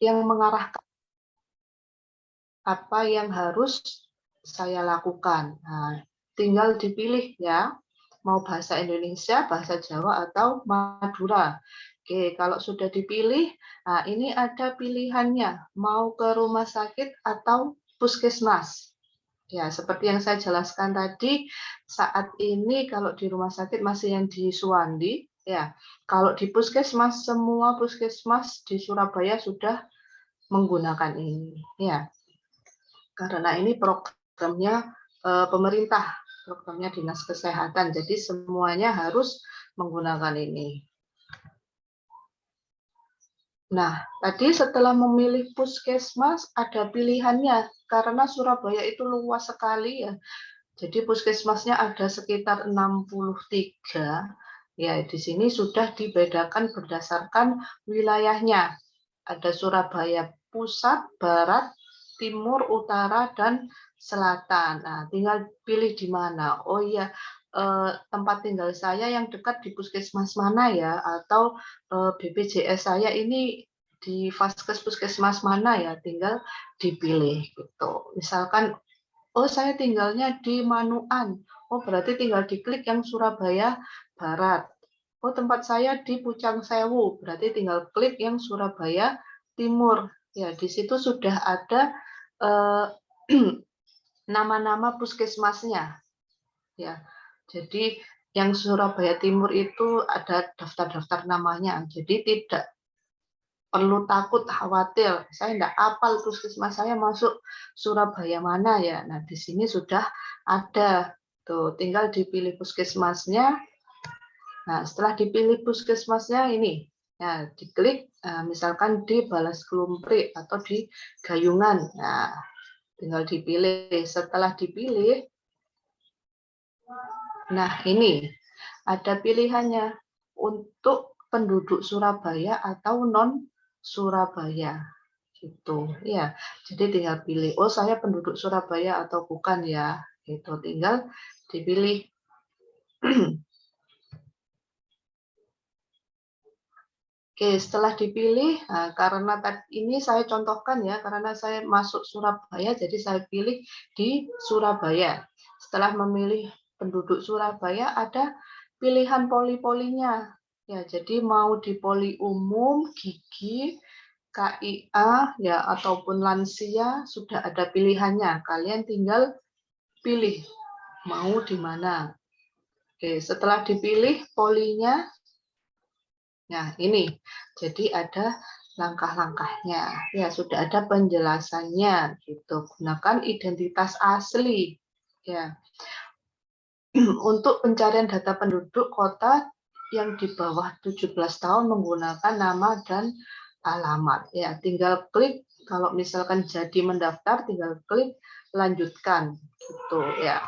yang mengarahkan apa yang harus saya lakukan. Nah, tinggal dipilih ya, mau bahasa Indonesia, bahasa Jawa, atau Madura. Oke, kalau sudah dipilih, nah ini ada pilihannya, mau ke rumah sakit atau puskesmas. Ya, seperti yang saya jelaskan tadi, saat ini kalau di rumah sakit masih yang di Suwandi, ya. Kalau di puskesmas, semua puskesmas di Surabaya sudah menggunakan ini, ya. Karena ini programnya pemerintah, programnya Dinas Kesehatan, jadi semuanya harus menggunakan ini. Nah, tadi setelah memilih puskesmas, ada pilihannya, karena Surabaya itu luas sekali ya. Jadi puskesmasnya ada sekitar 63. Ya, di sini sudah dibedakan berdasarkan wilayahnya. Ada Surabaya Pusat, Barat, Timur, Utara, dan Selatan. Nah, tinggal pilih di mana. Oh iya, tempat tinggal saya yang dekat di puskesmas mana ya? Atau BPJS saya ini di vaskes puskesmas mana ya? Tinggal dipilih gitu. Misalkan, oh saya tinggalnya di Manuan. Oh berarti tinggal diklik yang Surabaya Barat. Oh tempat saya di Pucang Sewu. Berarti tinggal klik yang Surabaya Timur. Ya di situ sudah ada nama-nama puskesmasnya. Ya jadi yang Surabaya Timur itu ada daftar-daftar namanya. Jadi tidak perlu takut, khawatir. Saya tidak apal puskesmas saya masuk Surabaya mana ya. Nah, di sini sudah ada. Tuh, tinggal dipilih puskesmasnya. Nah, setelah dipilih puskesmasnya ini, ya, diklik, misalkan di Balas Klumpri atau di Gayungan. Nah, tinggal dipilih. Setelah dipilih, nah ini ada pilihannya untuk penduduk Surabaya atau non Surabaya gitu ya. Jadi tinggal pilih, oh saya penduduk Surabaya atau bukan ya, gitu tinggal dipilih. Oke, setelah dipilih, nah, karena ini saya contohkan ya, karena saya masuk Surabaya, jadi saya pilih di Surabaya. Setelah memilih penduduk Surabaya, ada pilihan poli-polinya. Ya, jadi mau di poli umum, gigi, KIA, ya ataupun lansia, sudah ada pilihannya. Kalian tinggal pilih mau di mana. Oke, setelah dipilih polinya, nah, ini. Jadi ada langkah-langkahnya. Ya, sudah ada penjelasannya gitu. Gunakan identitas asli. Ya. Untuk pencarian data penduduk kota yang di bawah 17 tahun menggunakan nama dan alamat. Ya, tinggal klik kalau misalkan jadi mendaftar tinggal klik lanjutkan gitu ya.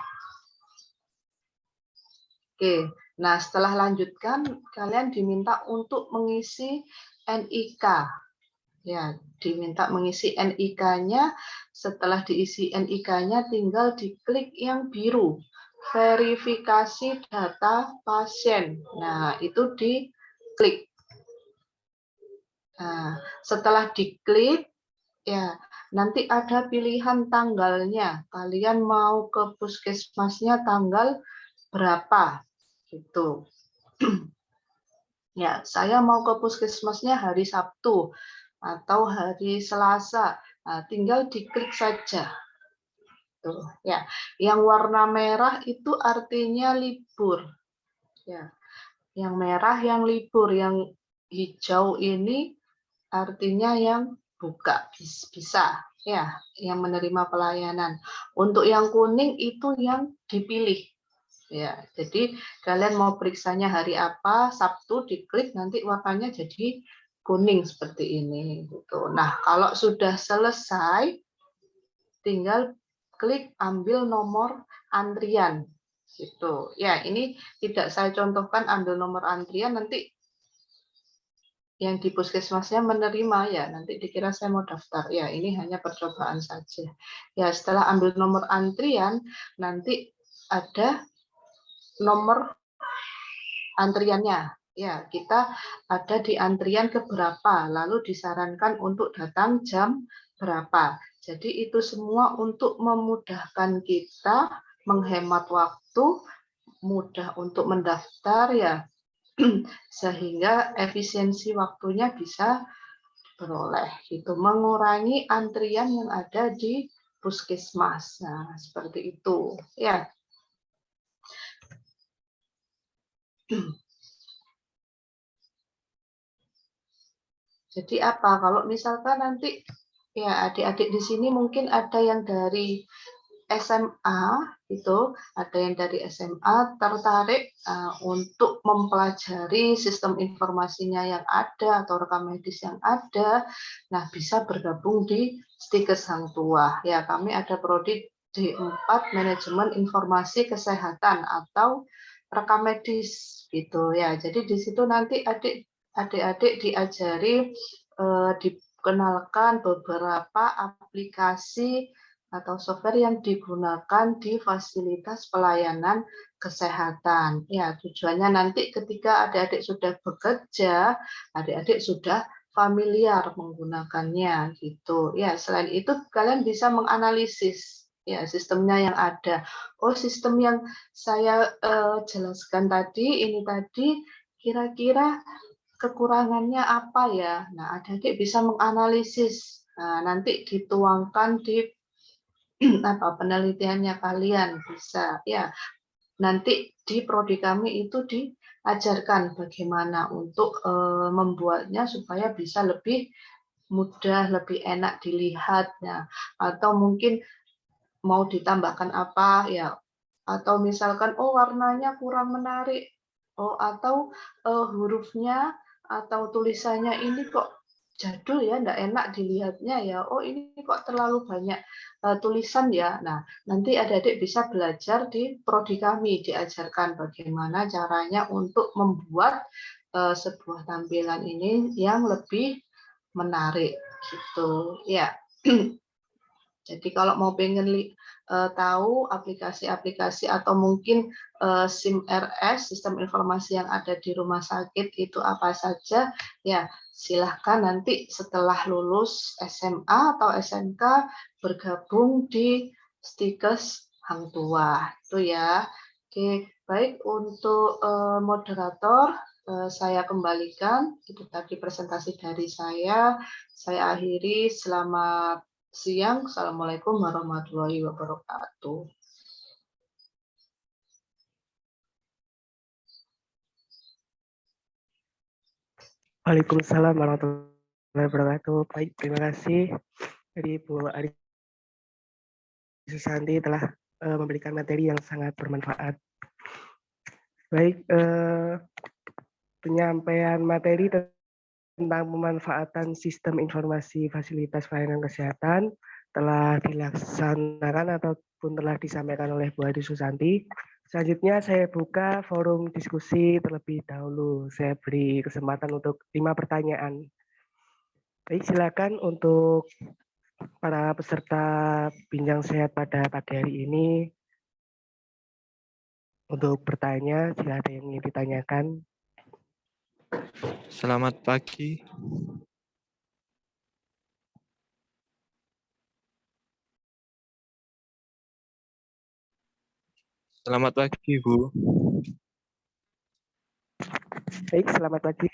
Oke, nah setelah lanjutkan, kalian diminta untuk mengisi NIK. Ya, diminta mengisi NIK-nya. Setelah diisi NIK-nya, tinggal diklik yang biru. Verifikasi data pasien. Nah, itu diklik. Nah, setelah diklik, ya, nanti ada pilihan tanggalnya. Kalian mau ke puskesmasnya tanggal berapa gitu. Ya, saya mau ke puskesmasnya hari Sabtu atau hari Selasa. Nah, tinggal diklik saja. Tuh, ya. Yang warna merah itu artinya libur. Ya. Yang merah yang libur, yang hijau ini artinya yang buka, bisa ya, yang menerima pelayanan. Untuk yang kuning itu yang dipilih. Ya, jadi kalian mau periksanya hari apa, Sabtu diklik nanti warnanya jadi kuning seperti ini gitu. Nah, kalau sudah selesai tinggal klik ambil nomor antrian gitu. Ya, ini tidak saya contohkan ambil nomor antrian nanti yang di puskesmasnya menerima ya, nanti dikira saya mau daftar. Ya, ini hanya percobaan saja. Ya, setelah ambil nomor antrian nanti ada nomor antriannya. Ya, kita ada di antrian keberapa, lalu disarankan untuk datang jam berapa. Jadi itu semua untuk memudahkan kita, menghemat waktu, mudah untuk mendaftar ya, sehingga efisiensi waktunya bisa beroleh. Itu mengurangi antrian yang ada di puskesmas. Nah, seperti itu. Ya. Jadi apa? Kalau misalkan nanti ya adik-adik di sini mungkin ada yang dari SMA itu, ada yang dari SMA tertarik untuk mempelajari sistem informasinya yang ada atau rekam medis yang ada. Nah, bisa bergabung di Stikes Hang Tuah. Ya, kami ada prodi D4 Manajemen Informasi Kesehatan atau rekam medis gitu ya. Jadi di situ nanti adik-adik diajari dikenalkan beberapa aplikasi atau software yang digunakan di fasilitas pelayanan kesehatan. Ya, tujuannya nanti ketika adik-adik sudah bekerja, adik-adik sudah familiar menggunakannya gitu. Ya, selain itu kalian bisa menganalisis ya sistemnya yang ada. Oh, sistem yang saya jelaskan tadi ini tadi kira-kira kekurangannya apa ya? Nah, adik-adik bisa menganalisis. Nah, nanti dituangkan di apa penelitiannya kalian bisa ya. Nanti di prodi kami itu diajarkan bagaimana untuk membuatnya supaya bisa lebih mudah, lebih enak dilihatnya. Atau mungkin mau ditambahkan apa ya, atau misalkan oh warnanya kurang menarik, oh atau hurufnya atau tulisannya ini kok jadul ya, enggak enak dilihatnya ya, oh ini kok terlalu banyak tulisan ya. Nah, nanti adik-adik bisa belajar di prodi kami, diajarkan bagaimana caranya untuk membuat sebuah tampilan ini yang lebih menarik gitu ya. Jadi kalau mau pengen tahu aplikasi-aplikasi atau mungkin SIM-RS, sistem informasi yang ada di rumah sakit itu apa saja, ya silahkan nanti setelah lulus SMA atau SMK bergabung di Stikes Hang Tuah. Itu ya. Oke, baik untuk moderator, saya kembalikan. Itu tadi presentasi dari saya. Saya akhiri. Selamat siang. Assalamualaikum warahmatullahi wabarakatuh. Waalaikumsalam warahmatullahi wabarakatuh. Baik, terima kasih dari Bu Ari Susanti telah memberikan materi yang sangat bermanfaat. Baik, penyampaian materi tentang pemanfaatan sistem informasi fasilitas pelayanan kesehatan telah dilaksanakan ataupun telah disampaikan oleh Bu Adi Susanti. Selanjutnya saya buka forum diskusi terlebih dahulu. Saya beri kesempatan untuk 5 pertanyaan. Baik, silakan untuk para peserta bincang sehat pada pagi hari ini untuk bertanya, jika ada yang ingin ditanyakan. Selamat pagi. Selamat pagi, Bu. Baik, selamat pagi.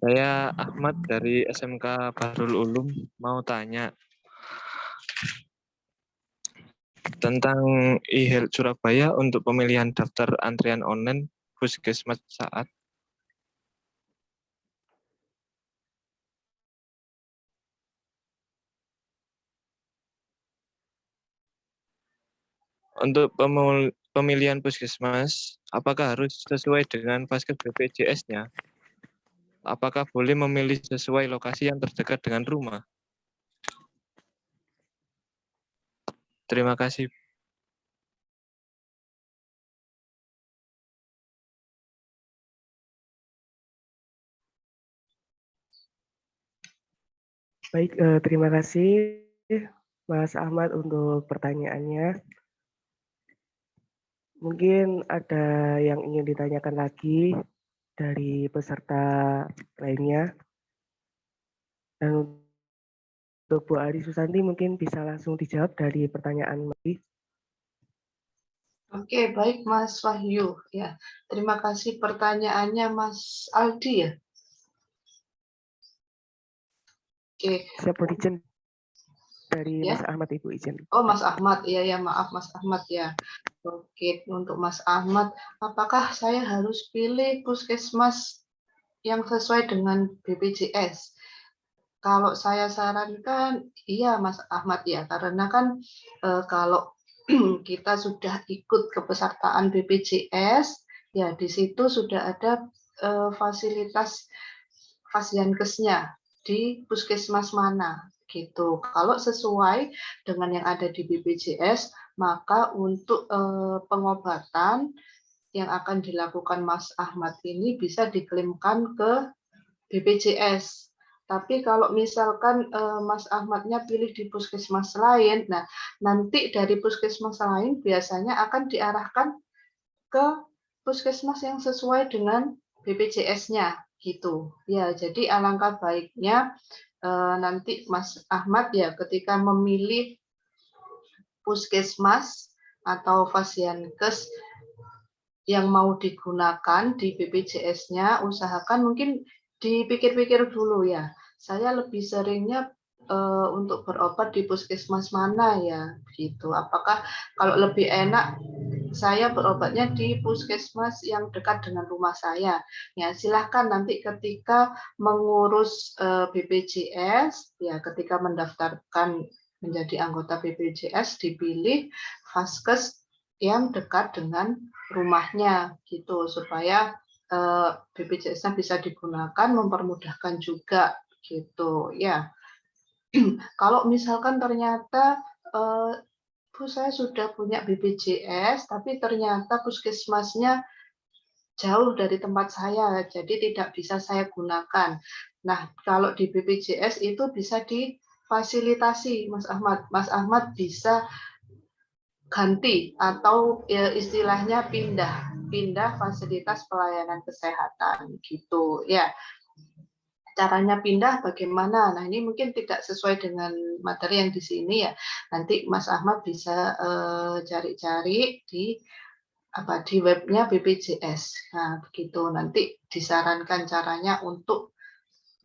Saya Ahmad dari SMK Bahrul Ulum mau tanya tentang e-health Surabaya untuk pemilihan daftar antrian online puskesmas saat untuk pemilihan puskesmas, apakah harus sesuai dengan vaskes BPJS-nya? Apakah boleh memilih sesuai lokasi yang terdekat dengan rumah? Terima kasih. Baik, terima kasih Mas Ahmad untuk pertanyaannya. Mungkin ada yang ingin ditanyakan lagi. dari peserta lainnya. Dan untuk Bu Ari Susanti mungkin bisa langsung dijawab dari pertanyaan Mari. Oke, baik Mas Wahyu. Ya, terima kasih pertanyaannya Mas Aldi ya. Oke, Siap mohon izin dari ya. Mas Ahmad, Ibu izin. Oh, Mas Ahmad. Iya, ya, maaf Mas Ahmad ya. Oke, untuk Mas Ahmad, apakah saya harus pilih puskesmas yang sesuai dengan BPJS? Kalau saya sarankan, iya Mas Ahmad ya, karena kan kalau kita sudah ikut kepesertaan BPJS, ya di situ sudah ada fasilitas Fasiankesnya di puskesmas mana gitu. Kalau sesuai dengan yang ada di BPJS, maka untuk pengobatan yang akan dilakukan Mas Ahmad ini bisa diklaimkan ke BPJS. Tapi kalau misalkan Mas Ahmadnya pilih di puskesmas lain, nah nanti dari puskesmas lain biasanya akan diarahkan ke puskesmas yang sesuai dengan BPJS-nya gitu. Ya, jadi alangkah baiknya nanti Mas Ahmad ya ketika memilih puskesmas atau Fasiankes yang mau digunakan di BPJS-nya, usahakan mungkin dipikir-pikir dulu ya. Saya lebih seringnya untuk berobat di puskesmas mana ya, gitu. Apakah kalau lebih enak saya berobatnya di puskesmas yang dekat dengan rumah saya? Ya, silahkan nanti ketika mengurus BPJS, ya ketika mendaftarkan menjadi anggota BPJS dipilih vaskes yang dekat dengan rumahnya gitu supaya BPJS-nya bisa digunakan mempermudahkan juga gitu ya. Kalau misalkan ternyata Bu saya sudah punya BPJS tapi ternyata puskesmasnya jauh dari tempat saya jadi tidak bisa saya gunakan. Nah, kalau di BPJS itu bisa difasilitasi Mas Ahmad. Mas Ahmad bisa ganti atau istilahnya pindah fasilitas pelayanan kesehatan gitu ya. Caranya pindah bagaimana? Nah, ini mungkin tidak sesuai dengan materi yang di sini ya. Nanti Mas Ahmad bisa cari-cari di webnya BPJS. Nah, begitu nanti disarankan caranya untuk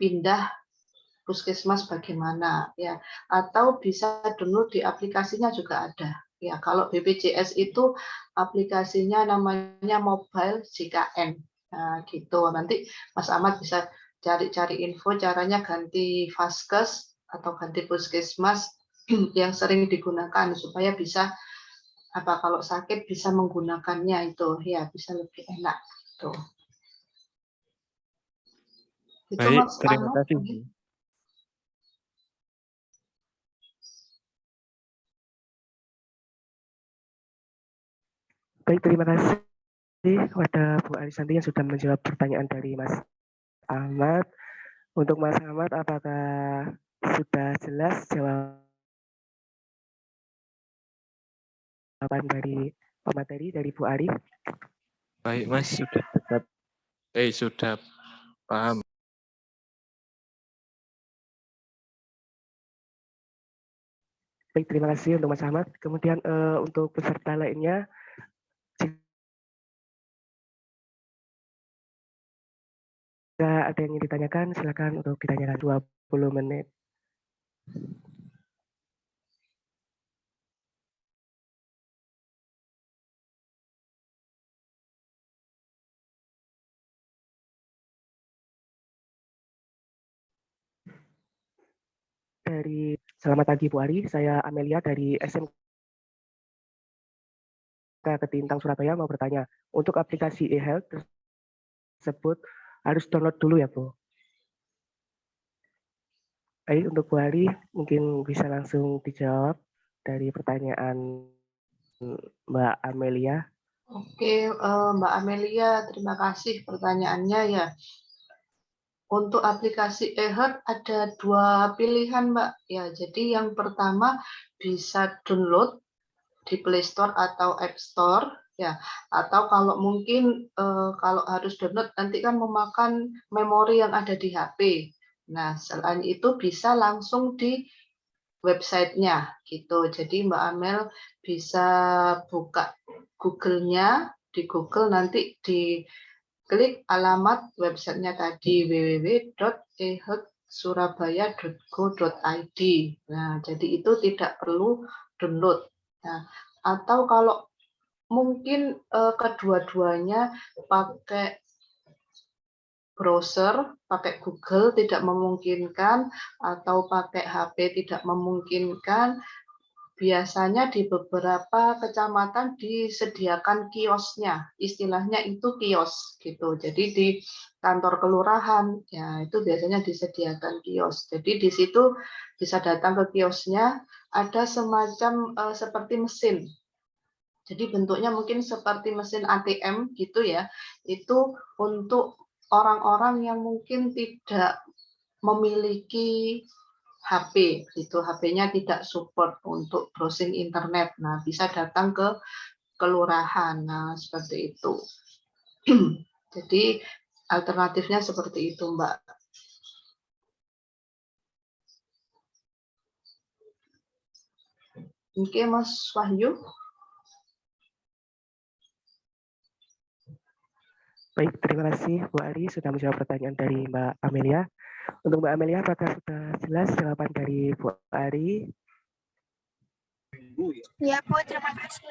pindah puskesmas bagaimana ya, atau bisa download di aplikasinya juga ada ya. Kalau BPJS itu aplikasinya namanya Mobile JKN. Nah, gitu nanti Mas Ahmad bisa cari-cari info caranya ganti vaskes atau ganti puskesmas yang sering digunakan supaya bisa kalau sakit bisa menggunakannya itu ya bisa lebih enak tuh. Itu Baik, Mas terima Ahmad. kasih, Bu. Baik, terima kasih kepada Bu Arisanti yang sudah menjawab pertanyaan dari Mas Ahmad. Untuk Mas Ahmad, apakah sudah jelas jawaban dari pemateri dari Bu Ari? Baik, Mas, sudah dekat. Sudah paham. Baik, terima kasih untuk Mas Ahmad. Kemudian untuk peserta lainnya, jika ada yang ingin ditanyakan, silakan untuk ditanyakan 20 menit. Selamat pagi Bu Ari, saya Amelia dari SMK Ketintang Surabaya mau bertanya, untuk aplikasi e-health tersebut harus download dulu ya Bu? Baik, untuk Bu Ari mungkin bisa langsung dijawab dari pertanyaan Mbak Amelia. Oke, Mbak Amelia, terima kasih pertanyaannya ya. Untuk aplikasi e-health ada 2 pilihan, Mbak. Ya, jadi yang pertama bisa download di Play Store atau App Store. Ya, atau kalau mungkin kalau harus download nanti kan memakan memori yang ada di HP. Nah, selain itu bisa langsung di websitenya gitu. Jadi Mbak Amel bisa buka Google-nya, di Google nanti diklik alamat websitenya tadi www.eheksurabaya.go.id. Nah, jadi itu tidak perlu download. Nah, atau kalau mungkin kedua-duanya pakai browser, pakai Google tidak memungkinkan, atau pakai HP tidak memungkinkan, biasanya di beberapa kecamatan disediakan kiosnya, istilahnya itu kios gitu. Jadi di kantor kelurahan, ya itu biasanya disediakan kios. Jadi di situ bisa datang ke kiosnya, ada semacam seperti mesin. Jadi bentuknya mungkin seperti mesin ATM gitu ya. Itu untuk orang-orang yang mungkin tidak memiliki HP, gitu. HP-nya tidak support untuk browsing internet. Nah, bisa datang ke kelurahan. Nah, seperti itu. Jadi alternatifnya seperti itu, Mbak. Oke, Mas Wahyu. Baik, terima kasih Bu Ari sudah menjawab pertanyaan dari Mbak Amelia. Untuk Mbak Amelia, apakah sudah jelas jawaban dari Bu Ari? Ya, Bu, terima kasih.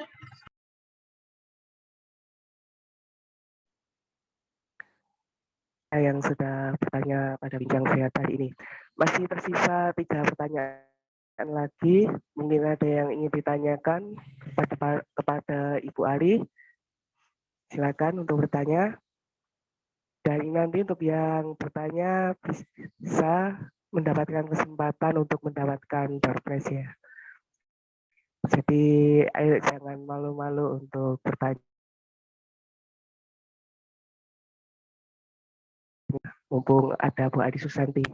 Yang sudah bertanya pada bincang sehat hari ini. Masih tersisa 3 pertanyaan lagi. Mungkin ada yang ingin ditanyakan kepada Ibu Ari. Silakan untuk bertanya. Dan nanti untuk yang bertanya bisa mendapatkan kesempatan untuk mendapatkan door prize ya. Jadi ayo jangan malu-malu untuk bertanya. Mumpung ada Bu Adi Susanti.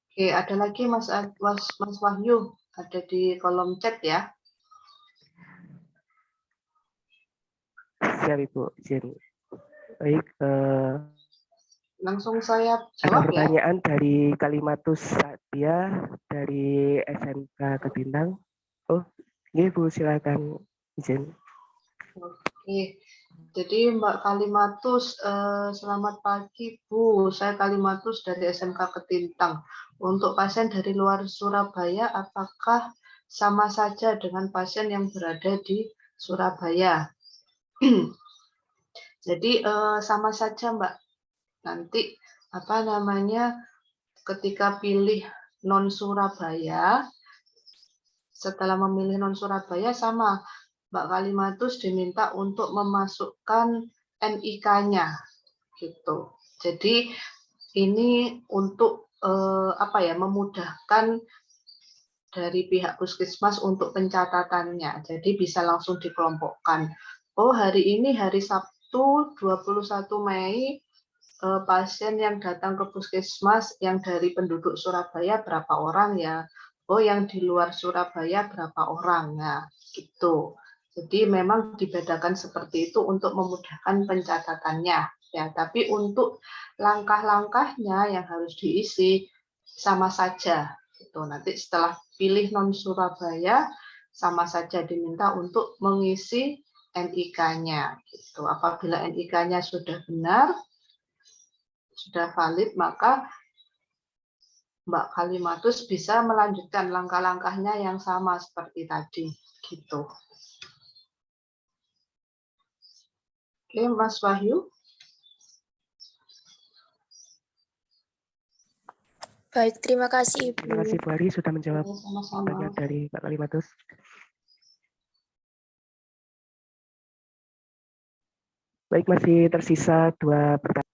Oke, ada lagi Mas Wahyu, ada di kolom chat ya. Siap Ibu, izin. Baik, Langsung saya ada jawab ya. pertanyaan dari Kalimatus Satya dari SMK Ketintang. Oh, ini Bu silakan izin. Oke, jadi Mbak Kalimatus, selamat pagi Bu. Saya Kalimatus dari SMK Ketintang. Untuk pasien dari luar Surabaya, apakah sama saja dengan pasien yang berada di Surabaya? Jadi sama saja Mbak. Nanti apa namanya ketika pilih non Surabaya, setelah memilih non Surabaya sama Mbak Kalimatus diminta untuk memasukkan NIK-nya gitu. Jadi ini untuk apa ya, memudahkan dari pihak puskesmas untuk pencatatannya. Jadi bisa langsung dikelompokkan. Oh, hari ini hari Sabtu 21 Mei pasien yang datang ke puskesmas yang dari penduduk Surabaya berapa orang ya? Oh, yang di luar Surabaya berapa orang? Nah, gitu. Jadi memang dibedakan seperti itu untuk memudahkan pencatatannya. Ya, tapi untuk langkah-langkahnya yang harus diisi sama saja. Gitu. Nanti setelah pilih non Surabaya sama saja diminta untuk mengisi NIK-nya. Gitu. Apabila NIK-nya sudah benar, sudah valid, maka Mbak Kalimatus bisa melanjutkan langkah-langkahnya yang sama seperti tadi. Gitu. Oke, Mas Wahyu. Baik, terima kasih, Ibu. Terima kasih Bu Ari sudah menjawab Sama-sama. pertanyaan dari Mbak Kalimatus. Baik, masih tersisa 2 pertanyaan.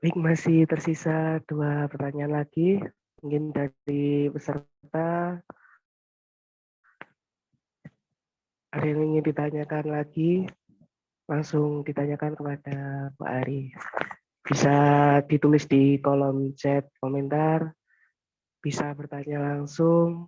Baik, masih tersisa 2 pertanyaan lagi. Mungkin dari peserta ada yang ingin ditanyakan lagi, langsung ditanyakan kepada Pak Ari. Bisa ditulis di kolom chat komentar, bisa bertanya langsung.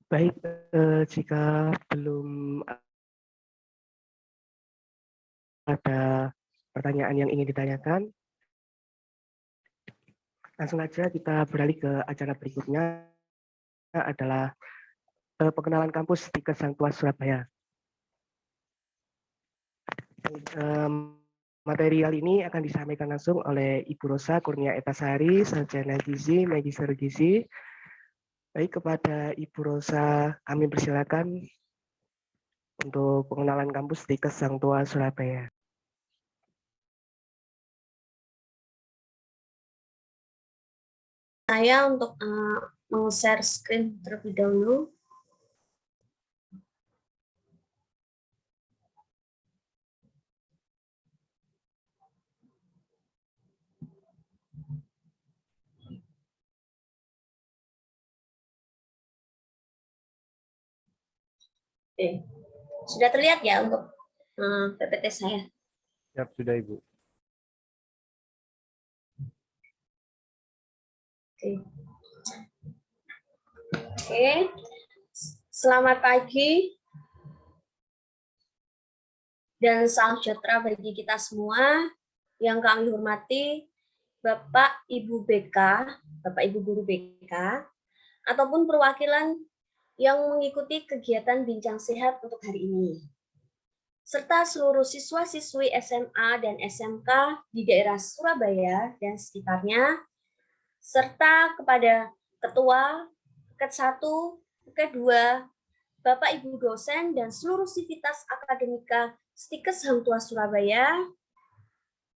Baik, jika belum ada pertanyaan yang ingin ditanyakan, langsung aja kita beralih ke acara berikutnya, adalah pengenalan kampus di Sang Tua Surabaya. Material ini akan disampaikan langsung oleh Ibu Rosa Kurnia Etasari, Sarjana Gizi, Magister Gizi. Baik, kepada Ibu Rosa kami persilakan untuk pengenalan kampus di Sang Tua Surabaya. Saya untuk meng-share screen terlebih dahulu. Oke. Sudah terlihat ya untuk PPT saya? Siap, sudah Ibu. Oke. Selamat pagi dan salam sejahtera bagi kita semua. Yang kami hormati Bapak Ibu BK, Bapak Ibu Guru BK, ataupun perwakilan yang mengikuti kegiatan Bincang Sehat untuk hari ini, serta seluruh siswa-siswi SMA dan SMK di daerah Surabaya dan sekitarnya, serta kepada Ketua, Ket 1, Ket 2, Bapak Ibu dosen dan seluruh sivitas akademika Stikes Hang Tuah Surabaya,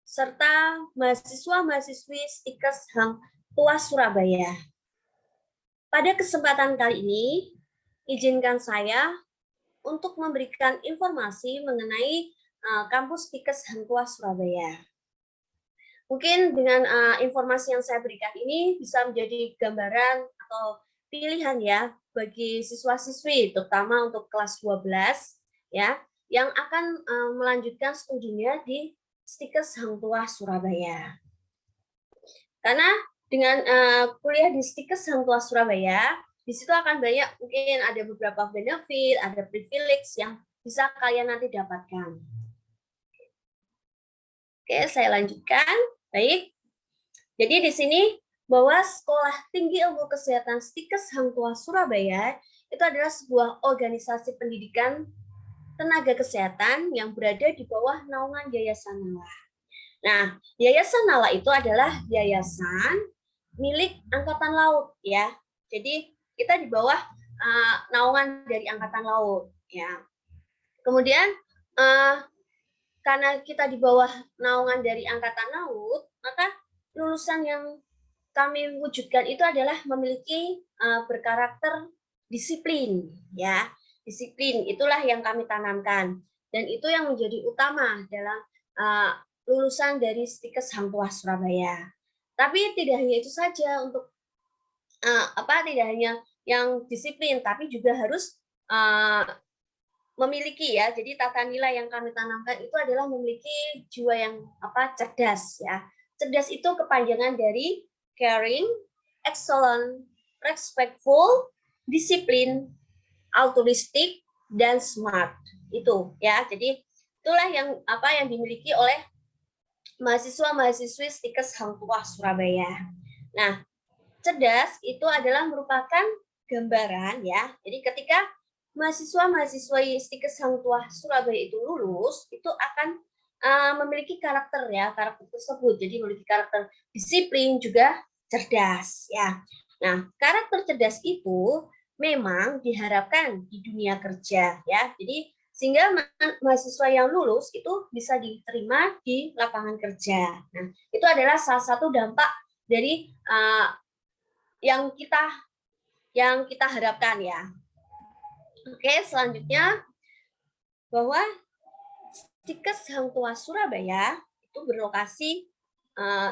serta mahasiswa-mahasiswi Stikes Hang Tuah Surabaya. Pada kesempatan kali ini, izinkan saya untuk memberikan informasi mengenai kampus Stikes Hang Tuah Surabaya. Mungkin dengan informasi yang saya berikan ini bisa menjadi gambaran atau pilihan ya bagi siswa-siswi, terutama untuk kelas 12 ya, yang akan melanjutkan studinya di Stikes Hang Tuah Surabaya. Karena dengan kuliah di Stikes Hang Tuah Surabaya, di situ akan banyak, mungkin ada beberapa benefit, ada privilege yang bisa kalian nanti dapatkan. Oke, saya lanjutkan. Baik. Jadi di sini bahwa Sekolah Tinggi Ilmu Kesehatan Stikes Hang Tuah Surabaya itu adalah sebuah organisasi pendidikan tenaga kesehatan yang berada di bawah naungan Yayasan Nala. Nah, Yayasan Nala itu adalah yayasan milik Angkatan Laut ya. Jadi kita di bawah naungan dari Angkatan Laut ya. Kemudian karena kita di bawah naungan dari Angkatan Laut, maka lulusan yang kami wujudkan itu adalah memiliki berkarakter disiplin ya. Disiplin itulah yang kami tanamkan dan itu yang menjadi utama dalam lulusan dari Stikes Hang Tuah Surabaya. Tapi tidak hanya itu saja untuk tidak hanya yang disiplin, tapi juga harus memiliki ya. Jadi tata nilai yang kami tanamkan itu adalah memiliki jiwa yang cerdas ya. Cerdas itu kepanjangan dari caring, excellent, respectful, disiplin, altruistic, dan smart. Itu ya. Jadi itulah yang dimiliki oleh mahasiswa-mahasiswi Stikes Hang Tuah Surabaya. Nah, cerdas itu adalah merupakan gambaran ya. Jadi ketika mahasiswa-mahasiswa Stikes Hang Tuah Surabaya itu lulus, itu akan memiliki karakter ya, karakter tersebut. Jadi memiliki karakter disiplin juga cerdas ya. Nah, karakter cerdas itu memang diharapkan di dunia kerja ya. Jadi sehingga mahasiswa yang lulus itu bisa diterima di lapangan kerja. Nah, itu adalah salah satu dampak dari yang kita harapkan ya. Oke, selanjutnya bahwa Stikes Hang Tuah Surabaya itu berlokasi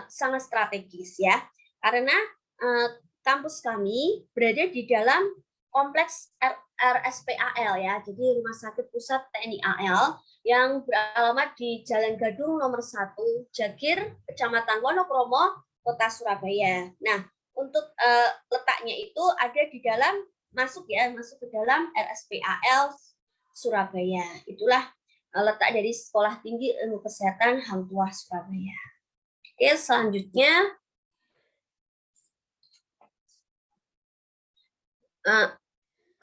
sangat strategis ya, karena kampus kami berada di dalam kompleks RSPAL ya, jadi Rumah Sakit Pusat TNI AL yang beralamat di Jalan Gadung nomor 1, Jagir, Kecamatan Wonokromo, Kota Surabaya. Nah, untuk letaknya itu ada di dalam masuk ke dalam RSPAL Surabaya. Itulah letak dari Sekolah Tinggi Ilmu Kesehatan Hang Tuah Surabaya. Oke, selanjutnya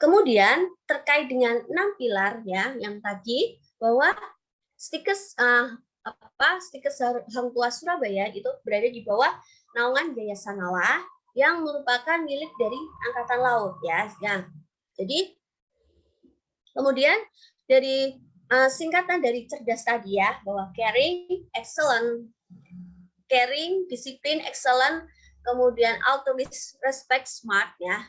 kemudian terkait dengan 6 pilar ya yang tadi, bahwa Stikes Hang Tuah Surabaya itu berada di bawah naungan Yayasan Nawa yang merupakan milik dari Angkatan Laut ya. Jadi kemudian dari singkatan dari cerdas tadi ya, bahwa caring, excellent, caring, disiplin, excellent, kemudian altruistic, respect, smart ya.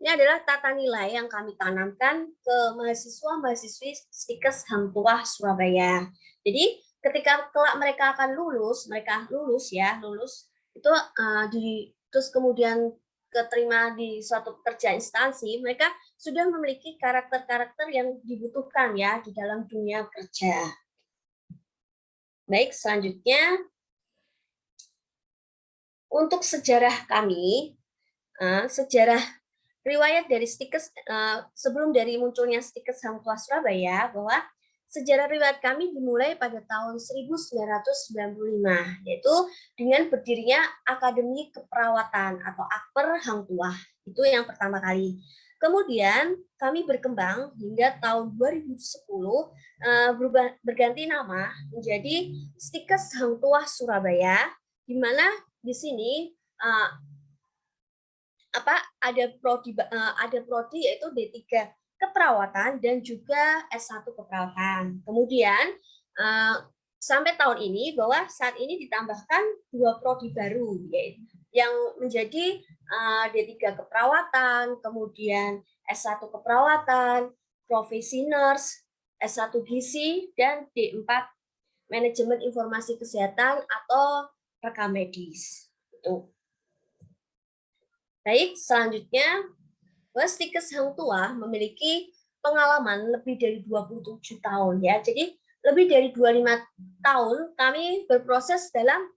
Ini adalah tata nilai yang kami tanamkan ke mahasiswa-mahasiswi Stikes Hang Tuah Surabaya. Jadi ketika kelak mereka akan lulus itu terus kemudian keterima di suatu pekerjaan instansi, mereka sudah memiliki karakter-karakter yang dibutuhkan ya di dalam dunia kerja. Baik, selanjutnya untuk sejarah kami, sejarah riwayat dari Stikes sebelum dari munculnya Stikes Hang Tuah Surabaya, bahwa sejarah riwayat kami dimulai pada tahun 1995, yaitu dengan berdirinya Akademi Keperawatan atau Akper Hang Tuah. Itu yang pertama kali. Kemudian kami berkembang hingga tahun 2010 berganti nama menjadi Stikes Hang Tuah Surabaya, di mana di sini ada prodi yaitu D3 Keperawatan dan juga S1 Keperawatan. Kemudian sampai tahun ini bahwa saat ini ditambahkan 2 prodi baru, yaitu yang menjadi D3 Keperawatan, kemudian S1 Keperawatan, Profesi Nurse, S1 Gizi, dan D4 Manajemen Informasi Kesehatan atau rekam medis. Itu. Baik, selanjutnya Stikes Hang Tuah memiliki pengalaman lebih dari 27 tahun ya. Jadi lebih dari 25 tahun kami berproses dalam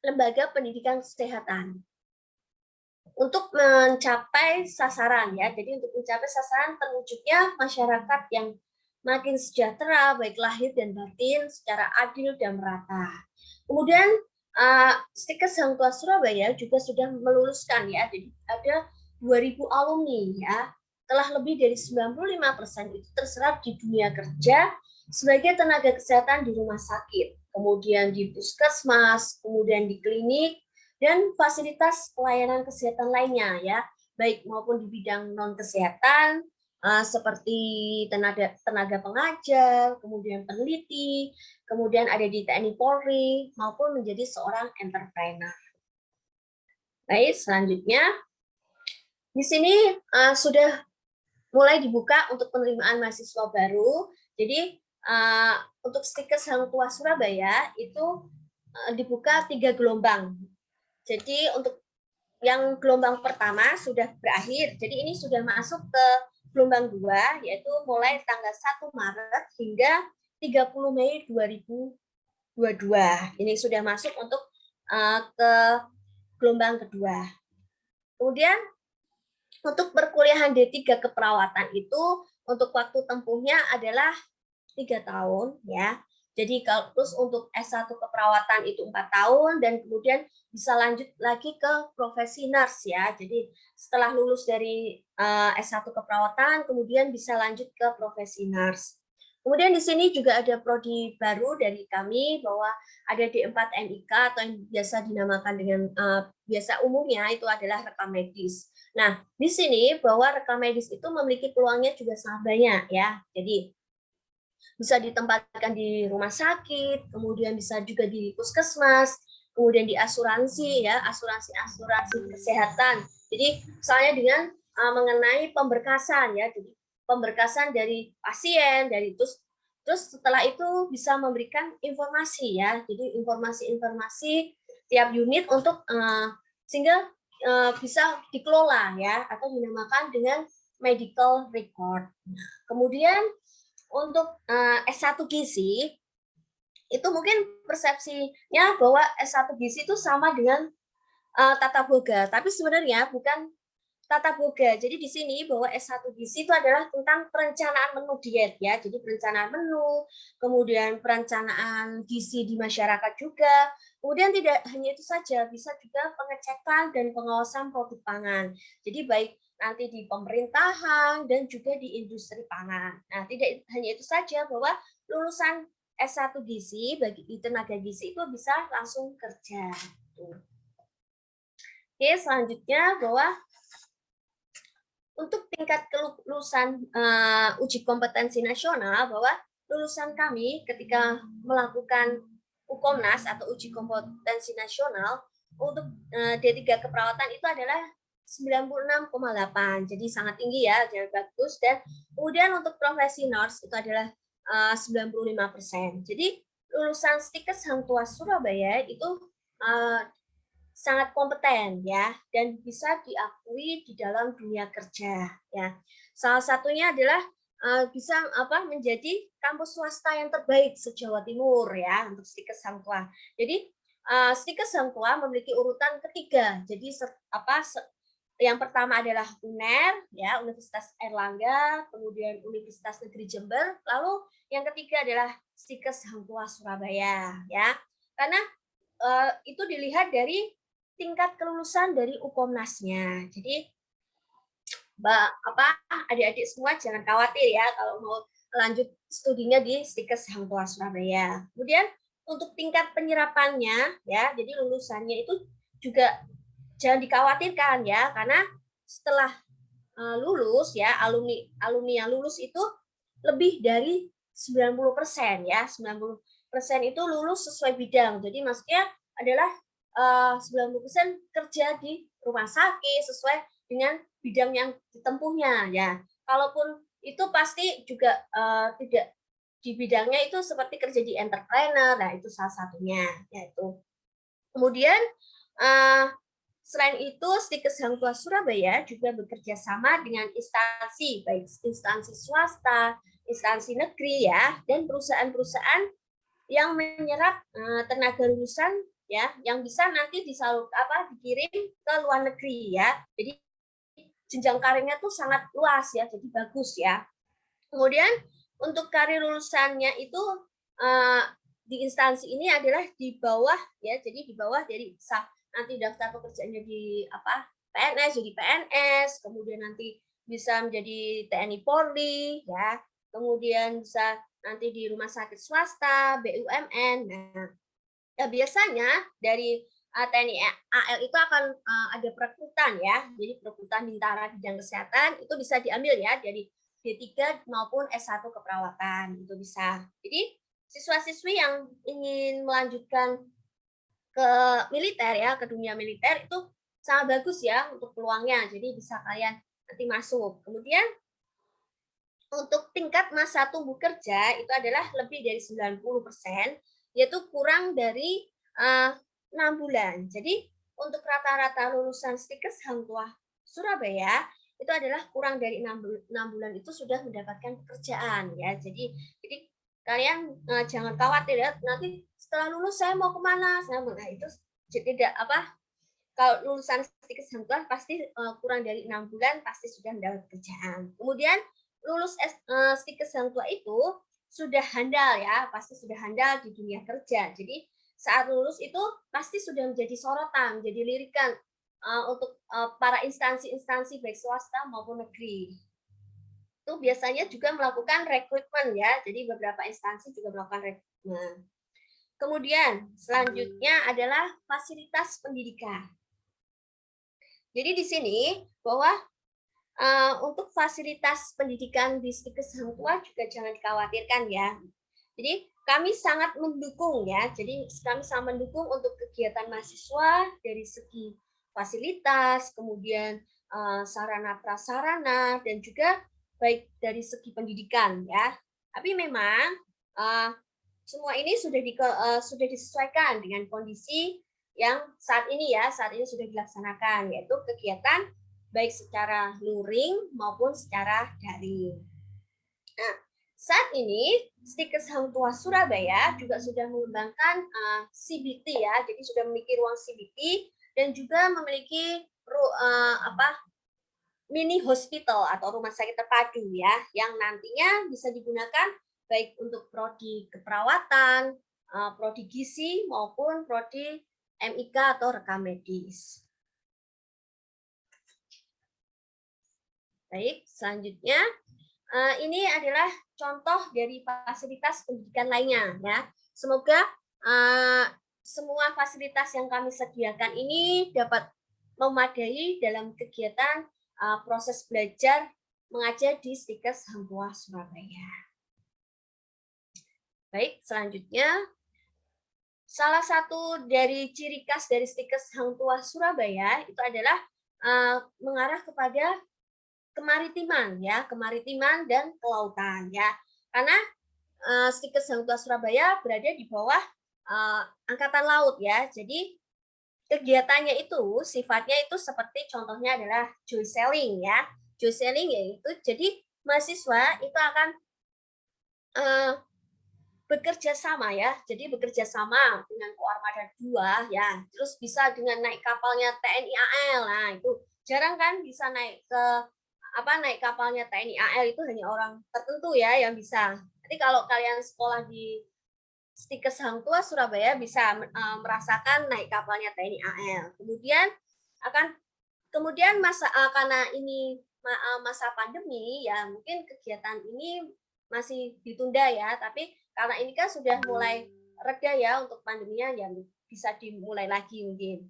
lembaga pendidikan kesehatan untuk mencapai sasaran ya. Jadi untuk mencapai sasaran terwujudnya masyarakat yang makin sejahtera baik lahir dan batin secara adil dan merata. Kemudian Stikes Hang Tuah Surabaya juga sudah meluluskan ya. Jadi ada 2.000 alumni ya. Telah lebih dari 95% itu terserap di dunia kerja sebagai tenaga kesehatan di rumah sakit, kemudian di puskesmas, kemudian di klinik, dan fasilitas pelayanan kesehatan lainnya ya, baik maupun di bidang non kesehatan seperti tenaga pengajar, kemudian peneliti, kemudian ada di TNI Polri maupun menjadi seorang entrepreneur. Baik, selanjutnya di sini sudah mulai dibuka untuk penerimaan mahasiswa baru. Jadi untuk Stikes Hang Tuah Surabaya itu dibuka 3 gelombang. Jadi untuk yang gelombang pertama sudah berakhir. Jadi ini sudah masuk ke gelombang 2, yaitu mulai tanggal 1 Maret hingga 30 Mei 2022. Ini sudah masuk untuk ke gelombang kedua. Kemudian untuk perkuliahan D3 keperawatan itu untuk waktu tempuhnya adalah 3 tahun ya. Jadi kalau terus untuk S1 keperawatan itu 4 tahun dan kemudian bisa lanjut lagi ke profesi nurse ya. Jadi setelah lulus dari S1 keperawatan kemudian bisa lanjut ke profesi nurse. Kemudian di sini juga ada prodi baru dari kami bahwa ada D4 NIK atau yang biasa dinamakan dengan biasa umumnya itu adalah rekam medis. Nah, di sini bahwa rekam medis itu memiliki peluangnya juga sangat banyak ya. Jadi bisa ditempatkan di rumah sakit, kemudian bisa juga di puskesmas, kemudian di asuransi ya, asuransi kesehatan. Jadi misalnya dengan mengenai pemberkasan ya, jadi pemberkasan dari pasien, dari terus setelah itu bisa memberikan informasi ya, jadi informasi-informasi tiap unit untuk sehingga bisa dikelola ya, atau dinamakan dengan medical record. Kemudian untuk S1 gizi itu mungkin persepsinya bahwa S1 gizi itu sama dengan tata boga, tapi sebenarnya bukan tata boga. Jadi di sini bahwa S1 gizi itu adalah tentang perencanaan menu diet ya. Jadi perencanaan menu, kemudian perencanaan gizi di masyarakat juga. Kemudian tidak hanya itu saja, bisa juga pengecekan dan pengawasan produk pangan. Jadi baik nanti di pemerintahan dan juga di industri pangan. Nah, tidak hanya itu saja bahwa lulusan S1 gizi bagi tenaga gizi itu bisa langsung kerja. Oke, selanjutnya bahwa untuk tingkat kelulusan uji kompetensi nasional, bahwa lulusan kami ketika melakukan UKOMNAS atau uji kompetensi nasional untuk D3 keperawatan itu adalah 96,8, jadi sangat tinggi ya, jadi bagus. Dan kemudian untuk profesi nurse itu adalah 95%. Jadi lulusan Stikes Hang Tuah Surabaya itu sangat kompeten ya, dan bisa diakui di dalam dunia kerja ya. Salah satunya adalah bisa menjadi kampus swasta yang terbaik se-Jawa Timur ya untuk Stikes Hang Tuah. Jadi Stikes Hang Tuah memiliki urutan ketiga. Jadi yang pertama adalah UNER ya, Universitas Airlangga, kemudian Universitas Negeri Jember, lalu yang ketiga adalah Stikes Hang Tuah Surabaya ya. Karena itu dilihat dari tingkat kelulusan dari UKOMNAS-nya. Jadi adik-adik semua jangan khawatir ya kalau mau lanjut studinya di Stikes Hang Tuah Surabaya. Kemudian untuk tingkat penyerapannya ya, jadi lulusannya itu juga jangan dikhawatirkan ya, karena setelah lulus ya, alumni yang lulus itu lebih dari 90% ya, 90% itu lulus sesuai bidang. Jadi maksudnya adalah 90% kerja di rumah sakit sesuai dengan bidang yang ditempuhnya ya. Kalaupun itu pasti juga tidak di bidangnya itu seperti kerja di entrepreneur, nah itu salah satunya yaitu. Kemudian selain itu, Stikes Hang Tuah Surabaya juga bekerja sama dengan instansi, baik instansi swasta, instansi negeri ya, dan perusahaan-perusahaan yang menyerap tenaga lulusan ya, yang bisa nanti dikirim ke luar negeri ya. Jadi jenjang karirnya tuh sangat luas ya, jadi bagus ya. Kemudian untuk karir lulusannya itu di instansi ini adalah di bawah ya, jadi di bawah dari nanti daftar pekerjaannya di PNS jadi PNS, kemudian nanti bisa menjadi TNI Polri ya, kemudian bisa nanti di rumah sakit swasta, BUMN. Nah, ya biasanya dari TNI AL itu akan ada perekrutan ya, jadi perekrutan bintara bidang kesehatan itu bisa diambil ya dari D3 maupun S1 keperawatan itu bisa. Jadi siswa-siswi yang ingin melanjutkan ke militer ya, ke dunia militer itu sangat bagus ya untuk peluangnya. Jadi bisa kalian nanti masuk. Kemudian untuk tingkat masa tumbuh kerja itu adalah lebih dari 90%, yaitu kurang dari 6 bulan. Jadi untuk rata-rata lulusan Stikes Hang Tuah Surabaya itu adalah kurang dari 6 bulan itu sudah mendapatkan pekerjaan ya. Jadi kalian jangan khawatir ya, nanti setelah lulus saya mau kemana? Nah itu tidak kalau lulusan Stikes Hang Tuah pasti kurang dari 6 bulan pasti sudah mendapat pekerjaan. Kemudian lulus Stikes Hang Tuah itu sudah handal ya, pasti sudah handal di dunia kerja. Jadi saat lulus itu pasti sudah menjadi sorotan, jadi lirikan untuk para instansi-instansi baik swasta maupun negeri. Itu biasanya juga melakukan rekrutmen ya, jadi beberapa instansi juga melakukan rekrutmen. Kemudian selanjutnya adalah fasilitas pendidikan. Jadi di sini bahwa untuk fasilitas pendidikan di Stikes Hang Tuah juga jangan dikhawatirkan ya. Jadi kami sangat mendukung ya. Jadi kami sangat mendukung untuk kegiatan mahasiswa dari segi fasilitas, kemudian sarana prasarana dan juga baik dari segi pendidikan ya. Tapi memang semua ini sudah disesuaikan dengan kondisi yang saat ini sudah dilaksanakan, yaitu kegiatan baik secara luring maupun secara daring. Nah, saat ini Stikes Hang Tuah Surabaya juga sudah mengembangkan CBT ya, jadi sudah memiliki ruang CBT dan juga memiliki mini hospital atau rumah sakit terpadu ya, yang nantinya bisa digunakan baik untuk prodi keperawatan, prodi gizi maupun prodi MIK atau rekam medis. Baik, selanjutnya ini adalah contoh dari fasilitas pendidikan lainnya ya. Semoga semua fasilitas yang kami sediakan ini dapat memadai dalam kegiatan proses belajar mengajar di Stikes Hang Tuah Surabaya. Baik, selanjutnya salah satu dari ciri khas dari Stikes Hang Tuah Surabaya itu adalah mengarah kepada kemaritiman ya, kemaritiman dan kelautan ya. Karena Stikes Hang Tuah Surabaya berada di bawah angkatan laut ya. Jadi kegiatannya itu sifatnya itu seperti contohnya adalah joy sailing ya. Joy sailing yaitu jadi mahasiswa itu akan bekerja sama ya. Jadi bekerja sama dengan Koarmada 2 ya. Terus bisa dengan naik kapalnya TNI AL. Nah, itu jarang kan bisa naik kapalnya TNI AL, itu hanya orang tertentu ya yang bisa. Jadi kalau kalian sekolah di Stikes Hang Tuah Surabaya bisa merasakan naik kapalnya TNI AL. Kemudian karena ini masa pandemi ya, mungkin kegiatan ini masih ditunda ya, tapi karena ini kan sudah mulai reda ya untuk pandeminya, yang bisa dimulai lagi mungkin.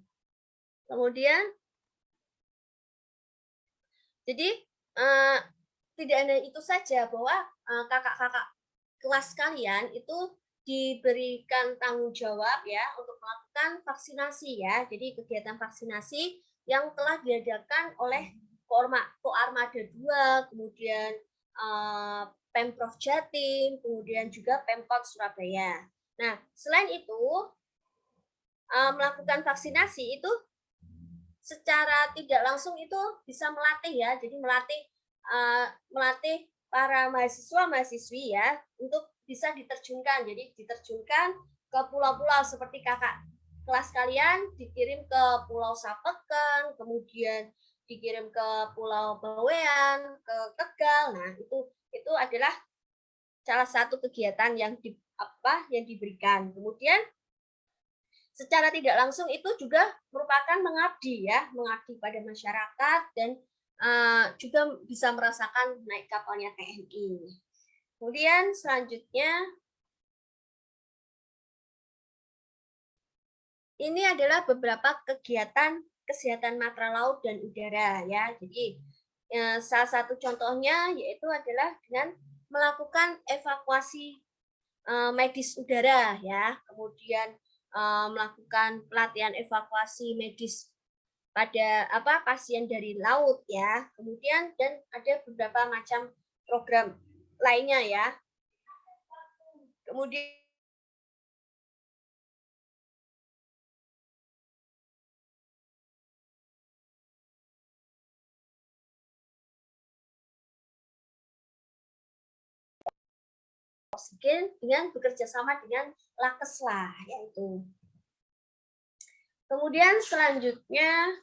Kemudian jadi tidak hanya itu saja, bahwa kakak-kakak kelas kalian itu diberikan tanggung jawab ya untuk melakukan vaksinasi ya. Jadi kegiatan vaksinasi yang telah diadakan oleh Koarmada 2, kemudian Pemprov Jatim, kemudian juga Pemkot Surabaya. Nah, selain itu melakukan vaksinasi itu secara tidak langsung itu bisa melatih ya. Jadi melatih para mahasiswa-mahasiswi ya untuk bisa diterjunkan. Jadi diterjunkan ke pulau-pulau seperti kakak kelas kalian dikirim ke Pulau Sapeken, kemudian dikirim ke Pulau Bawean, ke Tegal. Nah, itu adalah salah satu kegiatan yang diberikan. Kemudian secara tidak langsung itu juga merupakan mengabdi pada masyarakat dan juga bisa merasakan naik kapalnya TNI. Kemudian selanjutnya ini adalah beberapa kegiatan kesehatan matra laut dan udara ya. Jadi salah satu contohnya yaitu adalah dengan melakukan evakuasi medis udara ya, kemudian melakukan pelatihan evakuasi medis pada pasien dari laut ya. Kemudian dan ada beberapa macam program lainnya ya. Kemudian Oksigen dengan bekerja sama dengan Lakesla yaitu. Kemudian selanjutnya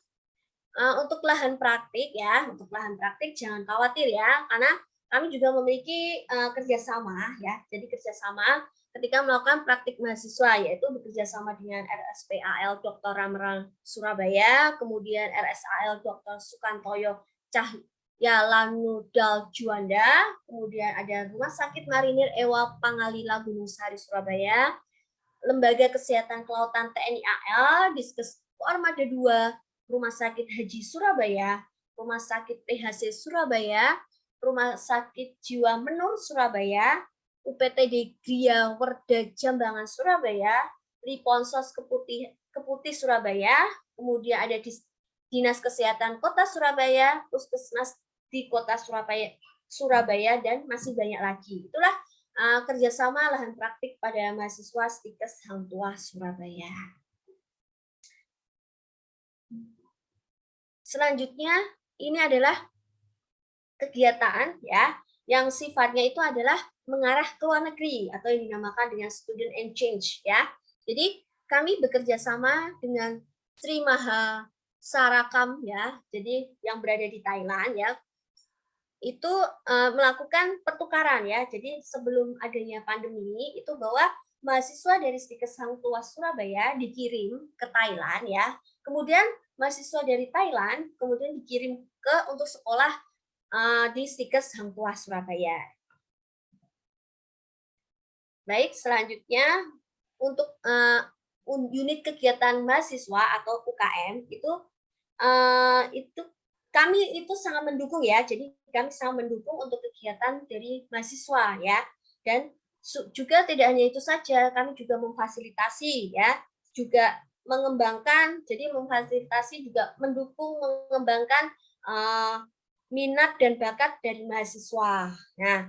untuk lahan praktik ya, untuk lahan praktik jangan khawatir ya, karena kami juga memiliki kerjasama ya. Jadi kerjasama ketika melakukan praktik mahasiswa yaitu bekerja sama dengan RSPAL Dr. Ramran Surabaya, kemudian RSAL Dr. Sukantoyo Cahya Lanudal Juanda, kemudian ada Rumah Sakit Marinir Ewa Pangalila Gunung Sari Surabaya, Lembaga Kesehatan Kelautan TNI AL, Diskes Armada 2, Rumah Sakit Haji Surabaya, Rumah Sakit PHC Surabaya, Rumah Sakit Jiwa Menur Surabaya, UPTD Gria Werda Jambangan Surabaya, Liponsos Keputih Surabaya, kemudian ada Dinas Kesehatan Kota Surabaya, Puskesmas di Kota Surabaya, dan masih banyak lagi. Itulah kerjasama lahan praktik pada mahasiswa Stikes Hang Tuah Surabaya. Selanjutnya ini adalah kegiatan ya yang sifatnya itu adalah mengarah ke luar negeri atau yang dinamakan dengan student exchange ya. Jadi kami bekerja sama dengan Sri Maha Sarakam ya. Jadi yang berada di Thailand ya. Itu melakukan pertukaran ya. Jadi sebelum adanya pandemi itu bahwa mahasiswa dari Stikes Hang Tuah Surabaya dikirim ke Thailand ya. Kemudian mahasiswa dari Thailand kemudian dikirim untuk sekolah di Stikes Hang Tuah Surabaya. Baik, selanjutnya untuk unit kegiatan mahasiswa atau UKM itu kami itu sangat mendukung ya. Jadi kami sangat mendukung untuk kegiatan dari mahasiswa ya. Dan juga tidak hanya itu saja, kami juga memfasilitasi ya, juga mengembangkan, jadi memfasilitasi juga mendukung mengembangkan minat dan bakat dari mahasiswa. Nah,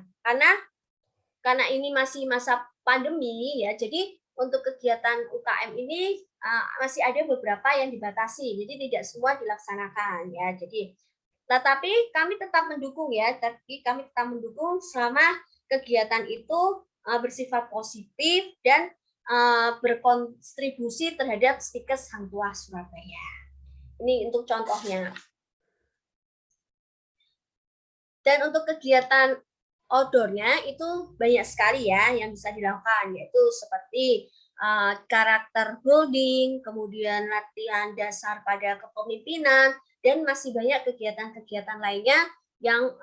karena ini masih masa pandemi ya, jadi untuk kegiatan UKM ini masih ada beberapa yang dibatasi, jadi tidak semua dilaksanakan ya. Jadi, tetapi kami tetap mendukung ya, selama kegiatan itu bersifat positif dan berkontribusi terhadap Stikes Hang Tuah Surabaya. Ini untuk contohnya. Dan untuk kegiatan outdoor-nya itu banyak sekali ya yang bisa dilakukan, yaitu seperti karakter building, kemudian latihan dasar pada kepemimpinan, dan masih banyak kegiatan-kegiatan lainnya yang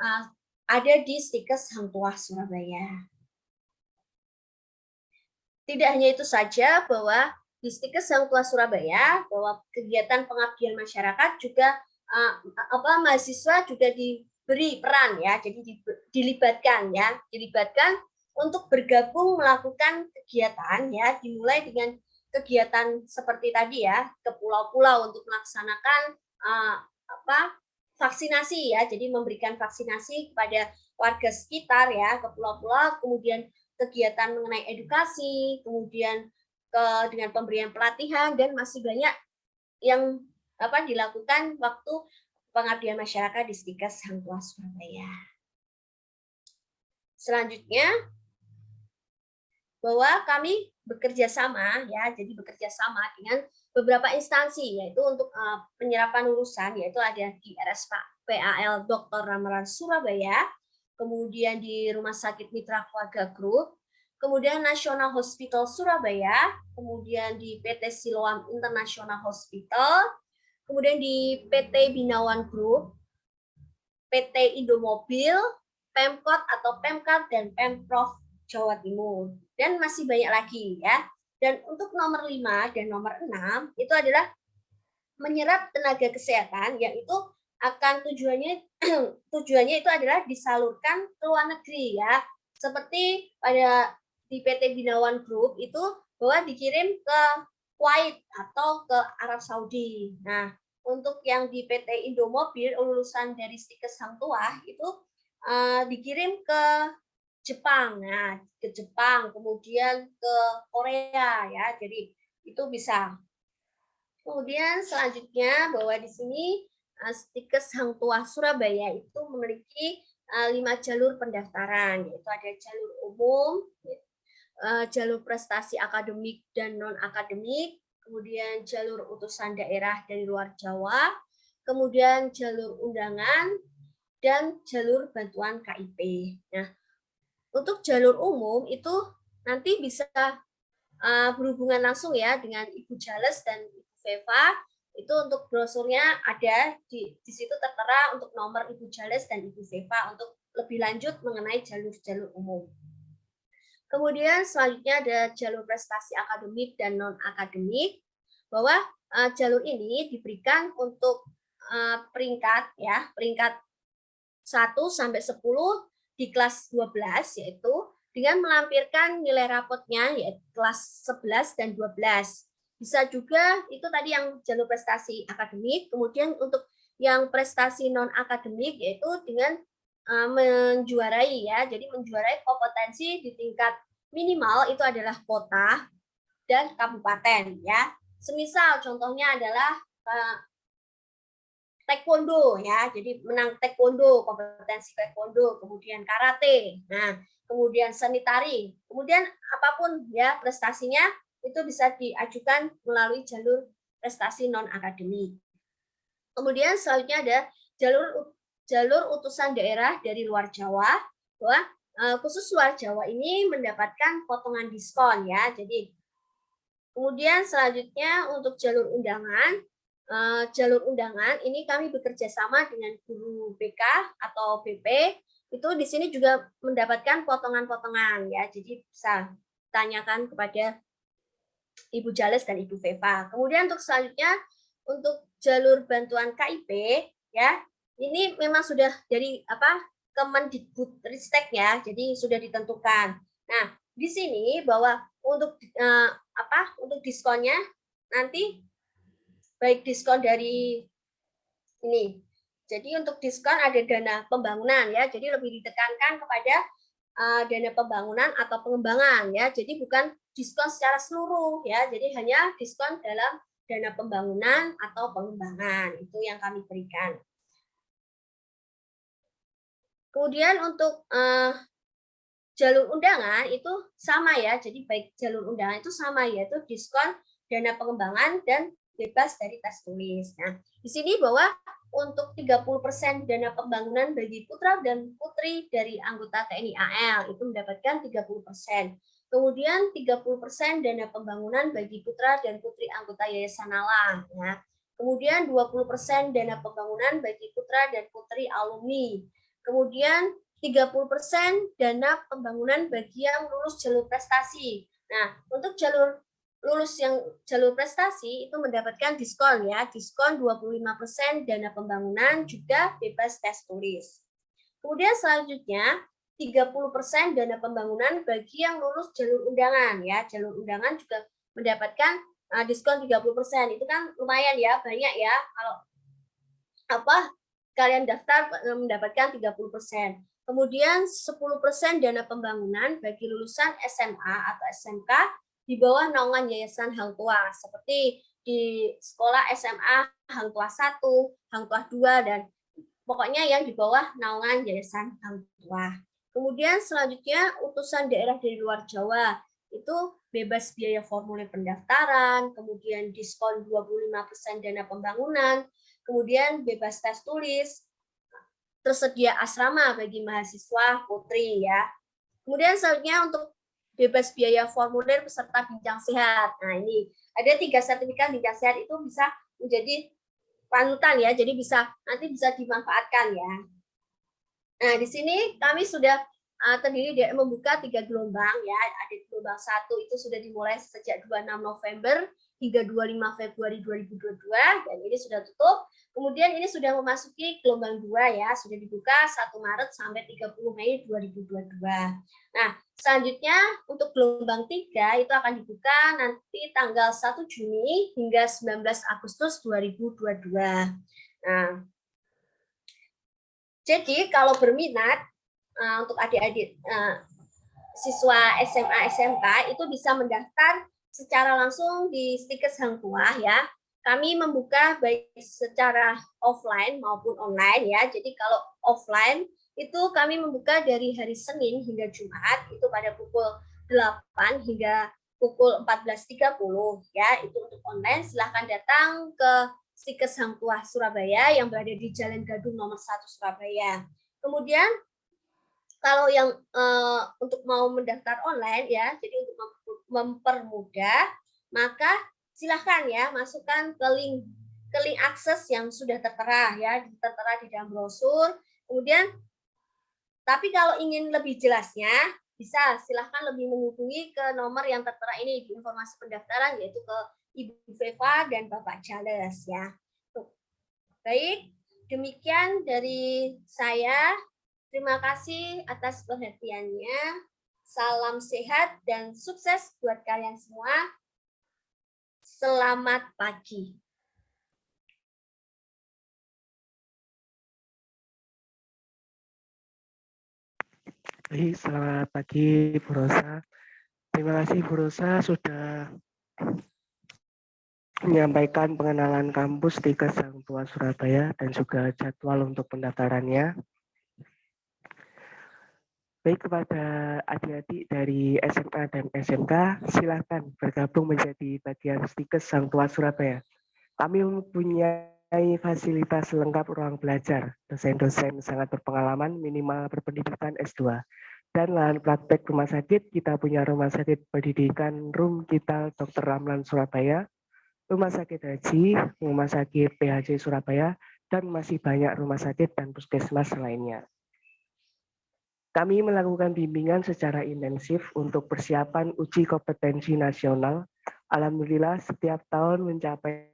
ada di Stikes Hang Tuah Surabaya. Tidak hanya itu saja bahwa di Stikes Hang Tuah Surabaya bahwa kegiatan pengabdian masyarakat juga mahasiswa juga diberi peran ya, jadi dilibatkan untuk bergabung melakukan kegiatan ya, dimulai dengan kegiatan seperti tadi ya, ke pulau-pulau untuk melaksanakan vaksinasi ya, jadi memberikan vaksinasi kepada warga sekitar ya, ke pulau-pulau, kemudian kegiatan mengenai edukasi, kemudian dengan pemberian pelatihan, dan masih banyak yang dilakukan waktu pengabdian masyarakat di Stikes Hang Tuah Surabaya. Selanjutnya, bahwa kami bekerja sama ya, jadi bekerja sama dengan beberapa instansi, yaitu untuk penyerapan lulusan, yaitu ada di RSPAL Dr. Ramran Surabaya, kemudian di Rumah Sakit Mitra Keluarga Group, kemudian National Hospital Surabaya, kemudian di PT Siloam International Hospital, kemudian di PT Binawan Group, PT Indomobil, Pemkot atau Pemkad, dan Pemprov Jawa Timur. Dan masih banyak lagi ya. Dan untuk nomor 5 dan nomor 6 itu adalah menyerap tenaga kesehatan, yaitu akan tujuannya itu adalah disalurkan ke luar negeri ya. Seperti pada di PT Binawan Group itu bahwa dikirim ke Kuwait atau ke Arab Saudi. Nah, untuk yang di PT Indomobil lulusan dari Stikes Hang Tuah itu dikirim ke Jepang. Nah, ke Jepang, kemudian ke Korea ya. Jadi itu bisa. Kemudian selanjutnya bahwa di sini Stikes Hang Tuah Surabaya itu memiliki 5 jalur pendaftaran, yaitu ada jalur umum, jalur prestasi akademik dan non-akademik, kemudian jalur utusan daerah dari luar Jawa, kemudian jalur undangan, dan jalur bantuan KIP. Nah, untuk jalur umum itu nanti bisa berhubungan langsung ya dengan Ibu Jales dan Ibu Veva. Itu untuk brosurnya ada di situ tertera untuk nomor Ibu Jales dan Ibu Veva untuk lebih lanjut mengenai jalur-jalur umum. Kemudian selanjutnya ada jalur prestasi akademik dan non-akademik, bahwa jalur ini diberikan untuk peringkat 1 sampai 10 di kelas 12, yaitu dengan melampirkan nilai rapotnya yaitu kelas 11 dan 12. Bisa juga itu tadi yang jalur prestasi akademik, kemudian untuk yang prestasi non-akademik yaitu dengan menjuarai ya. Jadi menjuarai kompetensi di tingkat minimal itu adalah kota dan kabupaten ya. Semisal contohnya adalah taekwondo ya. Jadi menang taekwondo, kompetensi taekwondo, kemudian karate. Nah, kemudian seni tari. Kemudian apapun ya prestasinya itu bisa diajukan melalui jalur prestasi non akademik. Kemudian selanjutnya ada jalur utusan daerah dari luar Jawa, bahwa khusus luar Jawa ini mendapatkan potongan diskon ya. Jadi kemudian selanjutnya untuk jalur undangan ini kami bekerja sama dengan guru BK atau BP, itu di sini juga mendapatkan potongan-potongan ya. Jadi bisa tanyakan kepada Ibu Jales dan Ibu Veva. Kemudian untuk selanjutnya untuk jalur bantuan KIP ya, ini memang sudah dari Kemendikbudristek ya, jadi sudah ditentukan. Nah, di sini bahwa untuk untuk diskonnya nanti baik diskon dari ini. Jadi untuk diskon ada dana pembangunan ya, jadi lebih ditekankan kepada dana pembangunan atau pengembangan ya. Jadi bukan diskon secara seluruh ya, jadi hanya diskon dalam dana pembangunan atau pengembangan, itu yang kami berikan. Kemudian untuk jalur undangan itu sama ya, jadi baik jalur undangan itu sama, yaitu diskon dana pengembangan dan bebas dari tes tulis. Nah, di sini bahwa untuk 30% dana pembangunan bagi putra dan putri dari anggota TNI AL itu mendapatkan 30%. Kemudian 30% dana pembangunan bagi putra dan putri anggota Yayasan Nalang. Ya. Kemudian 20% dana pembangunan bagi putra dan putri alumni. Kemudian 30% dana pembangunan bagi yang lulus jalur prestasi. Nah, untuk lulus yang jalur prestasi itu mendapatkan diskon ya, diskon 25% dana pembangunan juga bebas tes tulis. Kemudian selanjutnya 30% dana pembangunan bagi yang lulus jalur undangan ya. Jalur undangan juga mendapatkan diskon 30%. Itu kan lumayan ya, banyak ya kalau kalian daftar mendapatkan 30%. Kemudian 10% dana pembangunan bagi lulusan SMA atau SMK di bawah naungan Yayasan Hang Tuah, seperti di sekolah SMA Hang Tuah 1, Hang Tuah 2, dan pokoknya yang di bawah naungan Yayasan Hang Tuah. Kemudian selanjutnya utusan daerah dari luar Jawa, itu bebas biaya formulir pendaftaran, kemudian diskon 25% dana pembangunan, kemudian bebas tes tulis, tersedia asrama bagi mahasiswa putri ya. Kemudian selanjutnya untuk bebas biaya formulir peserta bincang sehat. Nah, ini ada 3 sertifikat bincang sehat itu bisa menjadi panutan ya, jadi nanti bisa dimanfaatkan ya. Nah, di sini kami sudah terdiri dari membuka 3 gelombang ya. Ada gelombang 1 itu sudah dimulai sejak 26 November hingga 25 Februari 2022 dan ini sudah tutup. Kemudian ini sudah memasuki gelombang 2 ya, sudah dibuka 1 Maret sampai 30 Mei 2022. Nah, selanjutnya untuk gelombang 3 itu akan dibuka nanti tanggal 1 Juni hingga 19 Agustus 2022. Nah, jadi kalau berminat untuk adik-adik siswa SMA SMK itu bisa mendaftar secara langsung di Stikes Hang Tuah ya. Kami membuka baik secara offline maupun online ya. Jadi kalau offline itu kami membuka dari hari Senin hingga Jumat, itu pada pukul 8 hingga pukul 14.30 ya, itu untuk online. Silahkan datang ke Stikes Hang Tuah Surabaya yang berada di Jalan Gadung nomor 1 Surabaya. Kemudian kalau yang untuk mau mendaftar online ya, jadi untuk mempermudah, maka silahkan ya masukkan ke link akses yang sudah tertera ya, tertera di dalam brosur. Kemudian tapi kalau ingin lebih jelasnya, bisa silahkan lebih menghubungi ke nomor yang tertera ini di informasi pendaftaran, yaitu ke Ibu Veva dan Bapak Charles ya. Baik, demikian dari saya. Terima kasih atas perhatiannya. Salam sehat dan sukses buat kalian semua. Selamat pagi. Baik, selamat pagi Bu Rosa. Terima kasih Bu Rosa sudah menyampaikan pengenalan kampus Stikes Hang Tuah Surabaya dan juga jadwal untuk pendaftarannya. Baik, kepada adik-adik dari SMA dan SMK, silakan bergabung menjadi bagian Stikes Hang Tuah Surabaya. Kami mempunyai fasilitas lengkap ruang belajar, dosen-dosen sangat berpengalaman, minimal berpendidikan S2. Dan lahan praktek rumah sakit, kita punya Rumah Sakit Pendidikan Rum Kital Dr. Ramlan Surabaya, Rumah Sakit Haji, Rumah Sakit PHC Surabaya, dan masih banyak rumah sakit dan puskesmas lainnya. Kami melakukan bimbingan secara intensif untuk persiapan uji kompetensi nasional. Alhamdulillah setiap tahun mencapai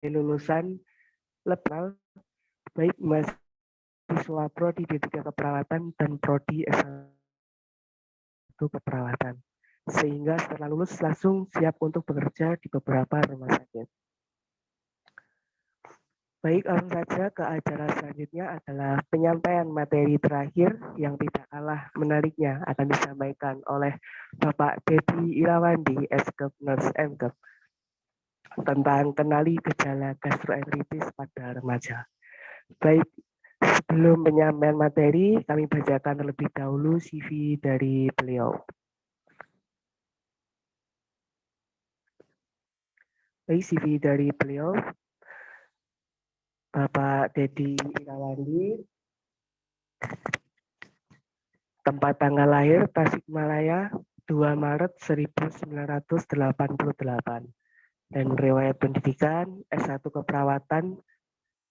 lulusan level baik mahasiswa prodi D3 keperawatan dan prodi S1 keperawatan, sehingga setelah lulus langsung siap untuk bekerja di beberapa rumah sakit. Baik, langsung saja ke acara selanjutnya adalah penyampaian materi terakhir yang tidak kalah menariknya akan disampaikan oleh Bapak Dedi Irawandi, S.Kep Nurse M.Kep, tentang kenali gejala gastroenteritis pada remaja. Baik, sebelum penyampaian materi, kami bacakan terlebih dahulu CV dari beliau. Baik, CV dari beliau, Bapak Dedi Irawandi, tempat tanggal lahir Tasikmalaya 2 Maret 1988, dan riwayat pendidikan S1 keperawatan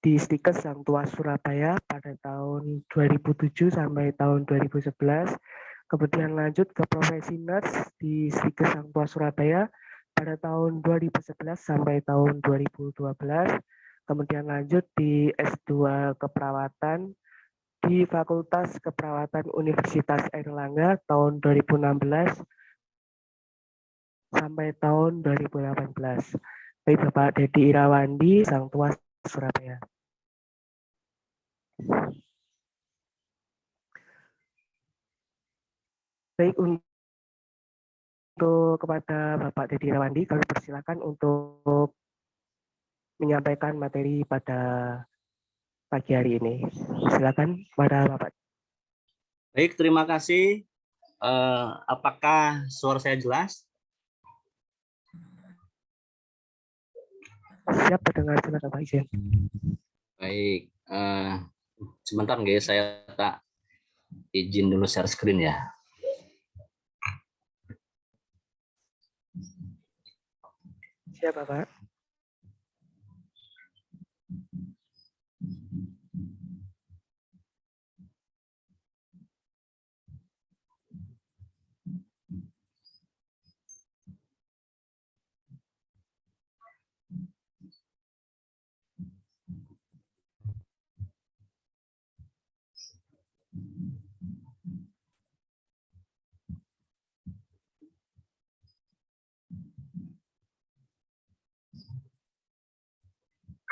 di Stikes Hang Tuah Surabaya pada tahun 2007 sampai tahun 2011, kemudian lanjut ke profesi nurse di Stikes Hang Tuah Surabaya pada tahun 2011 sampai tahun 2012, kemudian lanjut di S2 keperawatan di Fakultas Keperawatan Universitas Airlangga tahun 2016 sampai tahun 2018. Baik, Bapak Dedi Irawandi, Hang Tuah Surabaya. Baik, untuk kepada Bapak Dedi Irawandi, kami persilakan untuk menyampaikan materi pada pagi hari ini. Silakan pada Bapak. Baik, terima kasih. Apakah suara saya jelas? Siap terdengar, silakan Pak Izin. Baik, sebentar guys, saya tak izin dulu share screen ya. Siap Bapak.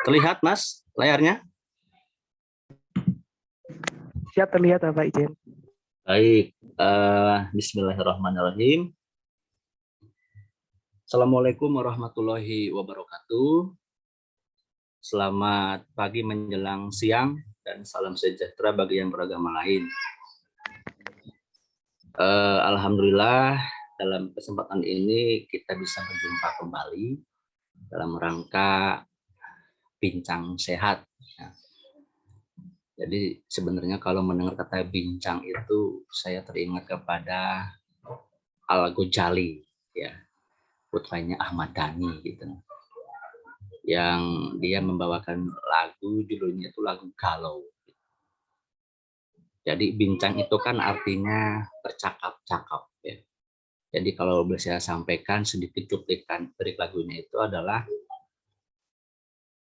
Terlihat Mas layarnya? Siap terlihat Bapak izin. Baik, bismillahirrahmanirrahim. Assalamualaikum warahmatullahi wabarakatuh. Selamat pagi menjelang siang dan salam sejahtera bagi yang beragama lain. Alhamdulillah dalam kesempatan ini kita bisa berjumpa kembali dalam rangka bincang sehat. Jadi sebenarnya kalau mendengar kata bincang itu saya teringat kepada Al-Ghazali, ya, putranya Ahmad Dhani gitu, yang dia membawakan lagu, judulnya itu lagu galau. Jadi bincang itu kan artinya bercakap-cakap, ya. Jadi kalau boleh saya sampaikan sedikit cuplikan dari lagunya itu adalah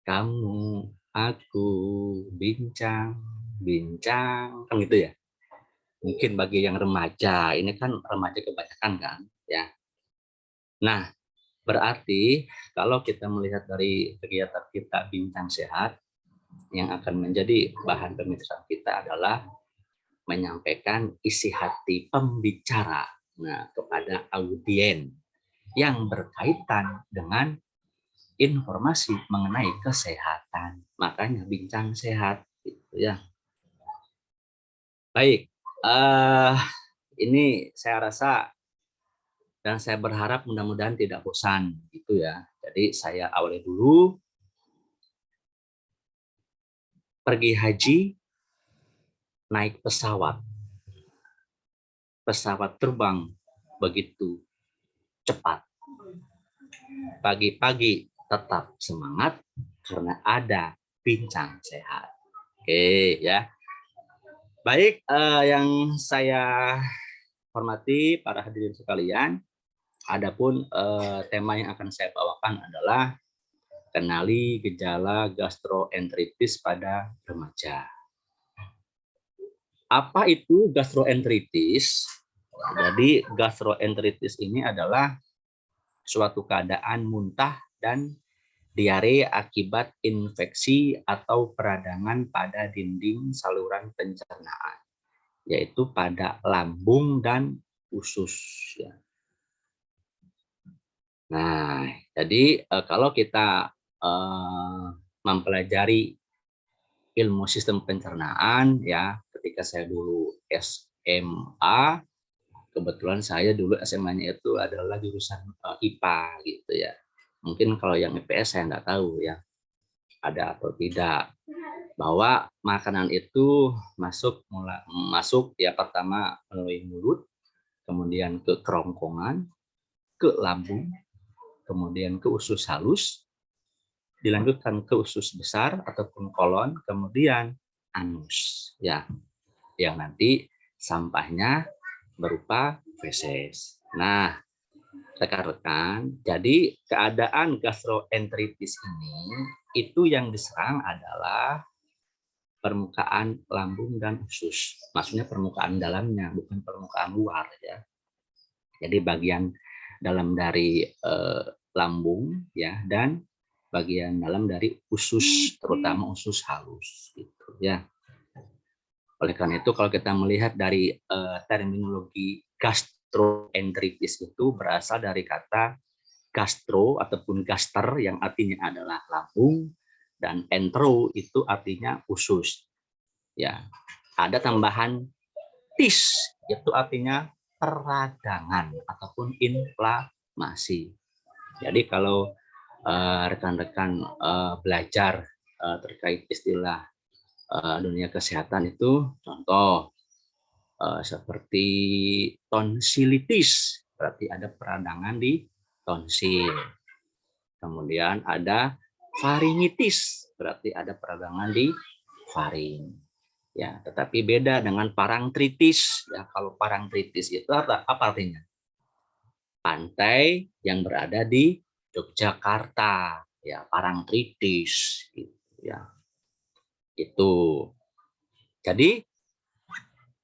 kamu, aku, bincang, kan gitu ya. Mungkin bagi yang remaja, ini kan remaja kebanyakan kan, ya. Nah, berarti kalau kita melihat dari kegiatan kita bincang sehat, yang akan menjadi bahan pembicaraan kita adalah menyampaikan isi hati pembicara, nah, kepada audien yang berkaitan dengan informasi mengenai kesehatan. Makanya bincang sehat, gitu ya. Baik, ini saya rasa dan saya berharap mudah-mudahan tidak bosan, gitu ya. Jadi saya awali dulu. Pergi haji, naik pesawat. Pesawat terbang begitu cepat. Pagi-pagi tetap semangat karena ada bincang sehat. Oke ya. Baik, yang saya hormati para hadirin sekalian, adapun tema yang akan saya bawakan adalah kenali gejala gastroenteritis pada remaja. Apa itu gastroenteritis? Jadi gastroenteritis ini adalah suatu keadaan muntah dan diare akibat infeksi atau peradangan pada dinding saluran pencernaan, yaitu pada lambung dan usus. Nah, jadi kalau kita mempelajari ilmu sistem pencernaan, ya, ketika saya dulu SMA, kebetulan saya dulu SMA-nya itu adalah jurusan IPA gitu ya. Mungkin kalau yang IPS saya nggak tahu ya ada atau tidak, bahwa makanan itu masuk ya pertama melalui mulut, kemudian ke kerongkongan, ke lambung, kemudian ke usus halus, dilanjutkan ke usus besar ataupun kolon, kemudian anus, ya, yang nanti sampahnya berupa feses. Nah, rekan-rekan, jadi keadaan gastroenteritis ini itu yang diserang adalah permukaan lambung dan usus. Maksudnya permukaan dalamnya, bukan permukaan luar, ya. Jadi bagian dalam dari lambung, ya, dan bagian dalam dari usus, terutama usus halus, gitu ya. Oleh karena itu kalau kita melihat dari terminologi gastroenteritis itu berasal dari kata gastro ataupun gaster yang artinya adalah lambung, dan entero itu artinya usus. Ya, ada tambahan tis itu artinya peradangan ataupun inflamasi. Jadi kalau rekan-rekan belajar terkait istilah dunia kesehatan itu, contoh seperti tonsilitis, berarti ada peradangan di tonsil. Kemudian ada faringitis, berarti ada peradangan di faring. Ya, tetapi beda dengan parangtritis. Ya, kalau parangtritis itu apa artinya? Pantai yang berada di Yogyakarta, ya, parangtritis, gitu ya. Itu. Jadi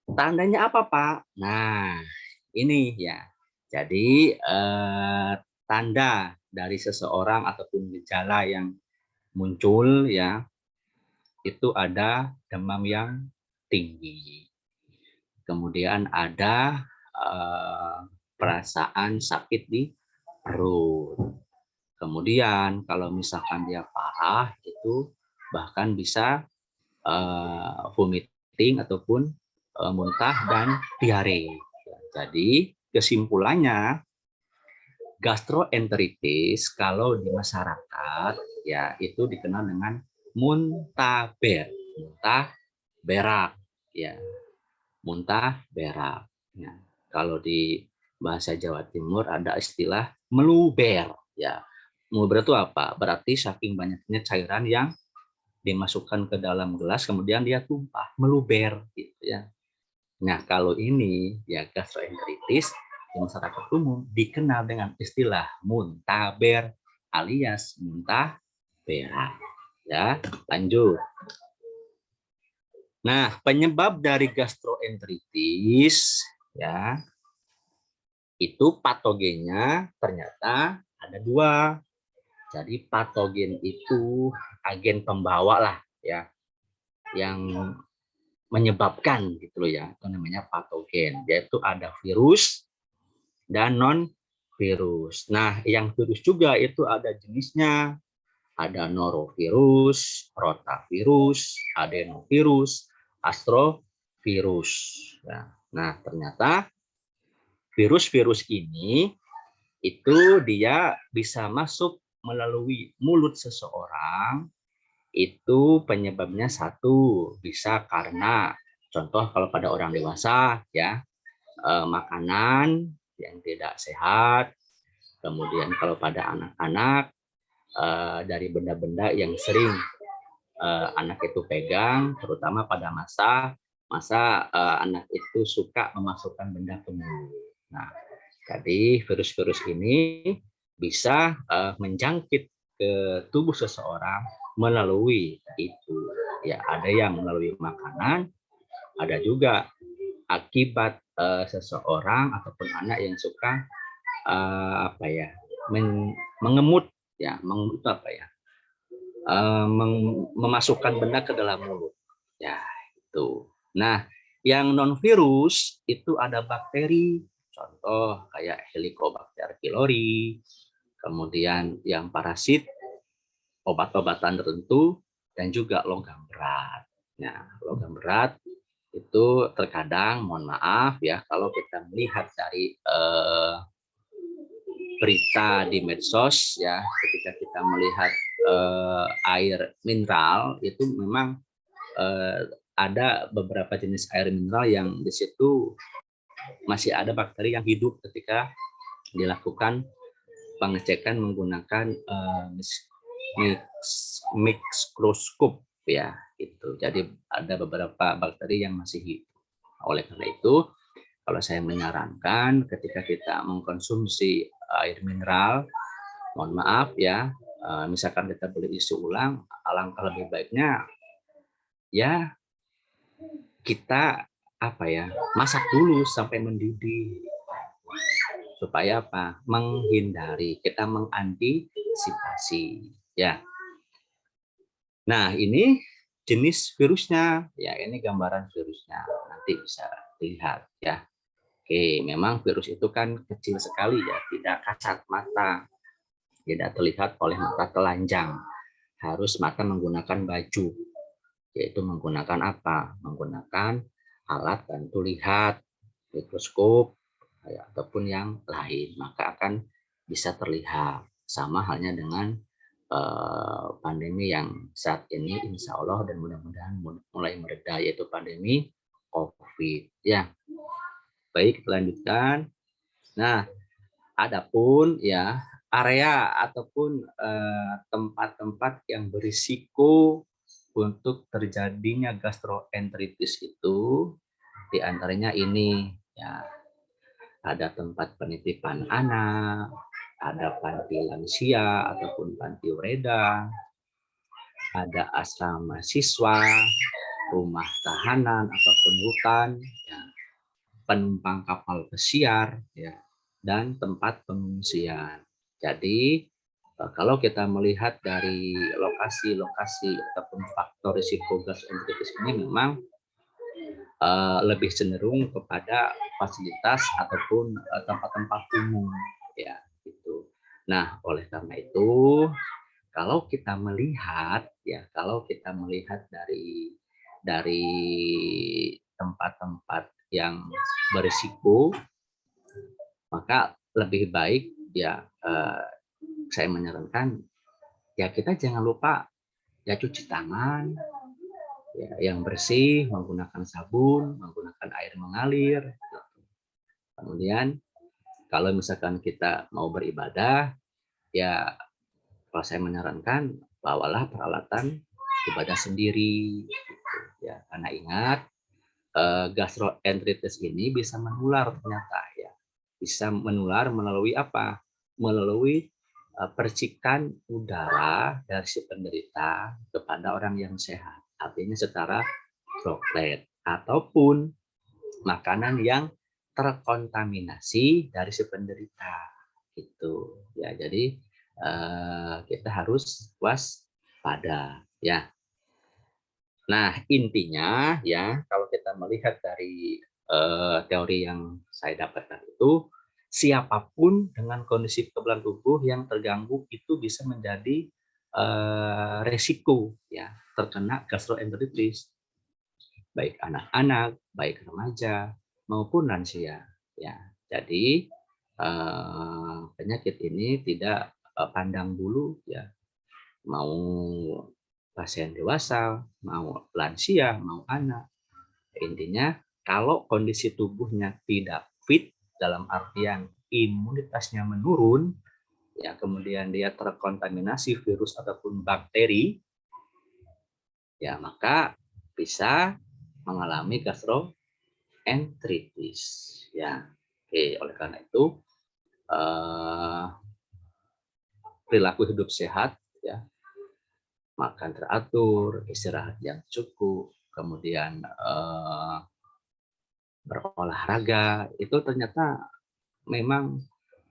tandanya apa, Pak? Nah, ini ya. Jadi tanda dari seseorang ataupun gejala yang muncul, ya, itu ada demam yang tinggi. Kemudian ada perasaan sakit di perut. Kemudian kalau misalkan dia parah itu bahkan bisa vomiting ataupun muntah dan diare. Jadi kesimpulannya gastroenteritis kalau di masyarakat ya itu dikenal dengan muntaber, muntah berak ya, muntah berak. Ya. Kalau di bahasa Jawa Timur ada istilah meluber ya. Meluber itu apa? Berarti saking banyaknya cairan yang dimasukkan ke dalam gelas kemudian dia tumpah, meluber gitu ya. Nah, kalau ini ya gastroenteritis di masyarakat umum dikenal dengan istilah muntaber alias muntah berak. Ya, lanjut. Nah, penyebab dari gastroenteritis ya itu patogennya ternyata ada 2. Jadi patogen itu agen pembawa lah ya yang menyebabkan gitu loh ya, itu namanya patogen, yaitu ada virus dan non virus. Nah, yang virus juga itu ada jenisnya, ada norovirus, rotavirus, adenovirus, astrovirus. Nah, ternyata virus-virus ini itu dia bisa masuk melalui mulut seseorang. Itu penyebabnya satu, bisa karena contoh kalau pada orang dewasa ya makanan yang tidak sehat, kemudian kalau pada anak-anak dari benda-benda yang sering anak itu pegang, terutama pada masa anak itu suka memasukkan benda ke mulut. Nah, jadi virus-virus ini bisa menjangkit ke tubuh seseorang melalui itu. Ya, ada yang melalui makanan, ada juga akibat seseorang ataupun anak yang suka mengemut ya, mengemut apa ya? Memasukkan benda ke dalam mulut. Ya, itu. Nah, yang non virus itu ada bakteri, contoh kayak Helicobacter pylori, kemudian yang parasit, obat-obatan tertentu, dan juga logam berat. Nah, logam berat itu terkadang, mohon maaf ya, kalau kita melihat dari berita di medsos ya, ketika kita melihat air mineral itu memang ada beberapa jenis air mineral yang di situ masih ada bakteri yang hidup ketika dilakukan pengecekan menggunakan mikroskop ya itu. Jadi ada beberapa bakteri yang masih hidup. Oleh karena itu, kalau saya menyarankan ketika kita mengkonsumsi air mineral, mohon maaf ya, misalkan kita beli isi ulang, alangkah lebih baiknya ya kita masak dulu sampai mendidih supaya apa? Menghindari, kita mengantisipasi ya. Nah, ini jenis virusnya ya, ini gambaran virusnya, nanti bisa dilihat ya. Oke, memang virus itu kan kecil sekali ya, tidak kasat mata, tidak terlihat oleh mata telanjang, harus mata menggunakan baju, yaitu menggunakan apa? Menggunakan alat bantu lihat, mikroskop, ataupun yang lain, maka akan bisa terlihat. Sama halnya dengan pandemi yang saat ini insya Allah dan mudah-mudahan mulai mereda, yaitu pandemi COVID ya. Baik, lanjutkan. Nah, adapun ya area ataupun tempat-tempat yang berisiko untuk terjadinya gastroenteritis itu diantaranya ini ya, ada tempat penitipan anak, ada panti lansia ataupun panti ureda, ada asrama siswa, rumah tahanan ataupun hutan, ya, penumpang kapal pesiar, ya, dan tempat pengungsian. Jadi kalau kita melihat dari lokasi-lokasi ataupun faktor risiko gastroenteritis ini memang lebih cenderung kepada fasilitas ataupun tempat-tempat umum ya gitu. Nah, oleh karena itu kalau kita melihat dari dari tempat-tempat yang berisiko, maka lebih baik ya saya menyarankan ya kita jangan lupa ya cuci tangan ya, yang bersih, menggunakan sabun, menggunakan air mengalir. Kemudian kalau misalkan kita mau beribadah, ya kalau saya menyarankan bawalah peralatan ibadah sendiri. Ya, karena ingat gastroenteritis ini bisa menular ternyata ya, bisa menular melalui apa? Melalui percikan udara dari si penderita kepada orang yang sehat. Artinya secara droplet ataupun makanan yang terkontaminasi dari si penderita gitu ya. Jadi kita harus waspada ya. Nah, intinya ya kalau kita melihat dari teori yang saya dapatkan itu, siapapun dengan kondisi kekebalan tubuh yang terganggu itu bisa menjadi resiko ya terkena gastroenteritis, baik anak-anak, baik remaja maupun lansia ya. Jadi penyakit ini tidak pandang bulu ya, mau pasien dewasa, mau lansia, mau anak. Intinya kalau kondisi tubuhnya tidak fit dalam artian imunitasnya menurun ya, kemudian dia terkontaminasi virus ataupun bakteri ya, maka bisa mengalami gastroenteritis ya. Oke, oleh karena itu perilaku hidup sehat ya, makan teratur, istirahat yang cukup, kemudian berolahraga itu ternyata memang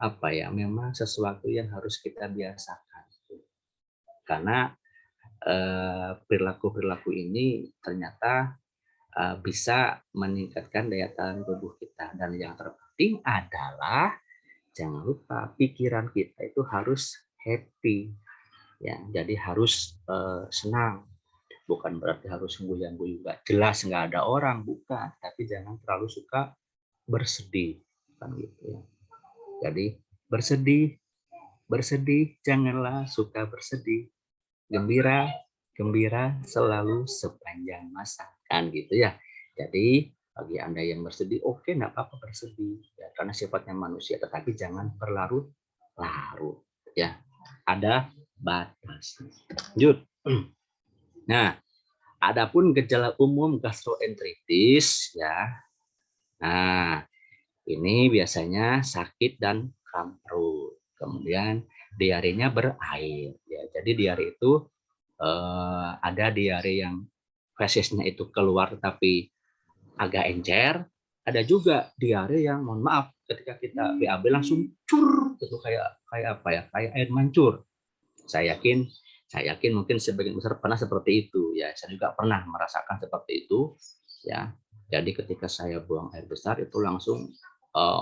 apa ya, memang sesuatu yang harus kita biasakan karena perilaku-perilaku ini ternyata bisa meningkatkan daya tahan tubuh kita, dan yang terpenting adalah jangan lupa pikiran kita itu harus happy ya, jadi harus senang, bukan berarti harus guyu-guyu nggak jelas nggak ada orang, bukan, tapi jangan terlalu suka bersedih kan gitu ya. Jadi bersedih janganlah suka bersedih, gembira selalu sepanjang masa kan gitu ya. Jadi bagi Anda yang bersedih, oke, enggak apa-apa bersedih ya, karena sifatnya manusia, tetapi jangan berlarut-larut ya, ada batas. Lanjut. Nah, adapun gejala umum gastroenteritis ya. Nah, ini biasanya sakit dan kram perut. Kemudian diarenya berair ya. Jadi diare itu ada diare yang fesisnya itu keluar tapi agak encer, ada juga diare yang mohon maaf ketika kita BAB langsung cur gitu, kayak apa ya, kayak air mancur. Saya yakin mungkin sebagian besar pernah seperti itu ya, saya juga pernah merasakan seperti itu ya. Jadi ketika saya buang air besar itu langsung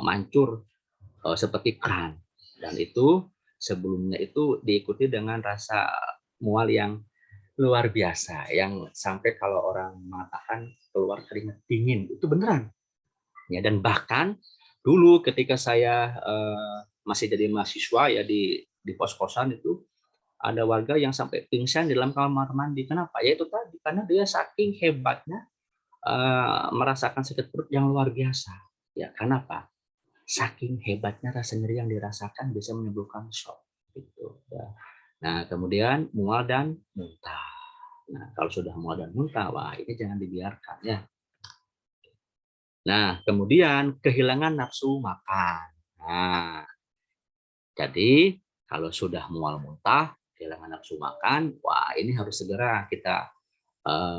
mancur seperti keran, dan itu sebelumnya itu diikuti dengan rasa mual yang luar biasa, yang sampai kalau orang mengatakan keluar keringat dingin, itu beneran ya. Dan bahkan dulu ketika saya masih jadi mahasiswa ya di kos-kosan itu ada warga yang sampai pingsan di dalam kamar mandi. Kenapa? Ya itu tadi, karena dia saking hebatnya merasakan sakit perut yang luar biasa ya. Kenapa? Saking hebatnya rasa nyeri yang dirasakan bisa menimbulkan shock gitu ya. Nah, kemudian mual dan muntah. Nah, kalau sudah mual dan muntah, wah ini jangan dibiarkan ya. Nah, kemudian kehilangan nafsu makan. Nah, jadi kalau sudah mual muntah, kehilangan nafsu makan, wah ini harus segera kita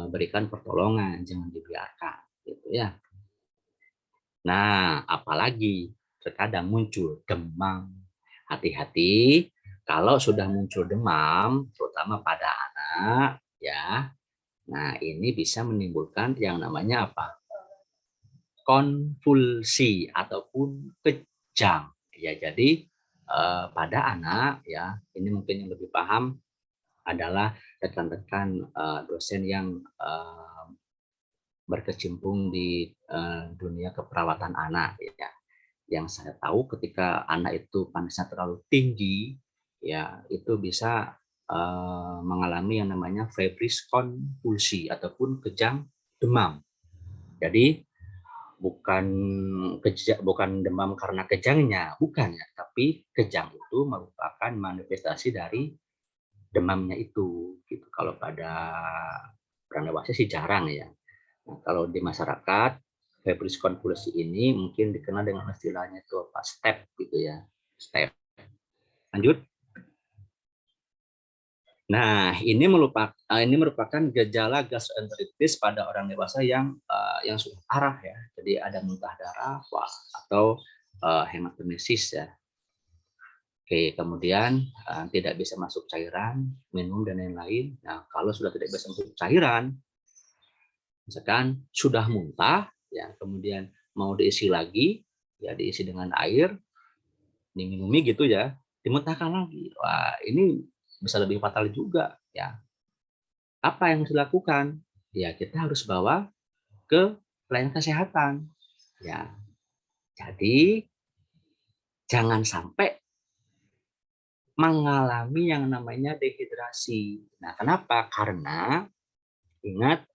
berikan pertolongan, jangan dibiarkan gitu ya. Nah, apalagi terkadang muncul demam. Hati-hati kalau sudah muncul demam, terutama pada anak ya. Nah, ini bisa menimbulkan yang namanya apa? Konvulsi ataupun kejang. Ya, jadi pada anak ya, ini mungkin yang lebih paham adalah rekan-rekan dosen yang berkecimpung di dunia keperawatan anak ya. Yang saya tahu ketika anak itu panasnya terlalu tinggi ya itu bisa mengalami yang namanya febris konvulsi ataupun kejang demam. Jadi bukan demam karena kejangnya, bukan ya, tapi kejang itu merupakan manifestasi dari demamnya itu gitu. Kalau pada orang dewasa sih jarang ya. Nah, kalau di masyarakat febris konvulsi ini mungkin dikenal dengan istilahnya itu apa? Step gitu ya. Step. Lanjut. Nah, ini merupakan gejala gastroenteritis pada orang dewasa yang sudah parah ya. Jadi ada muntah darah, atau hematemesis ya. Oke, kemudian tidak bisa masuk cairan, minum dan lain-lain. Nah, kalau sudah tidak bisa masuk cairan, misalkan sudah muntah, ya, kemudian mau diisi lagi, ya diisi dengan air, diminumi gitu ya, dimuntahkan lagi. Wah, ini bisa lebih fatal juga ya. Apa yang harus dilakukan? Ya, kita harus bawa ke pelayanan kesehatan. Ya, jadi jangan sampai mengalami yang namanya dehidrasi. Nah, kenapa? Karena ingat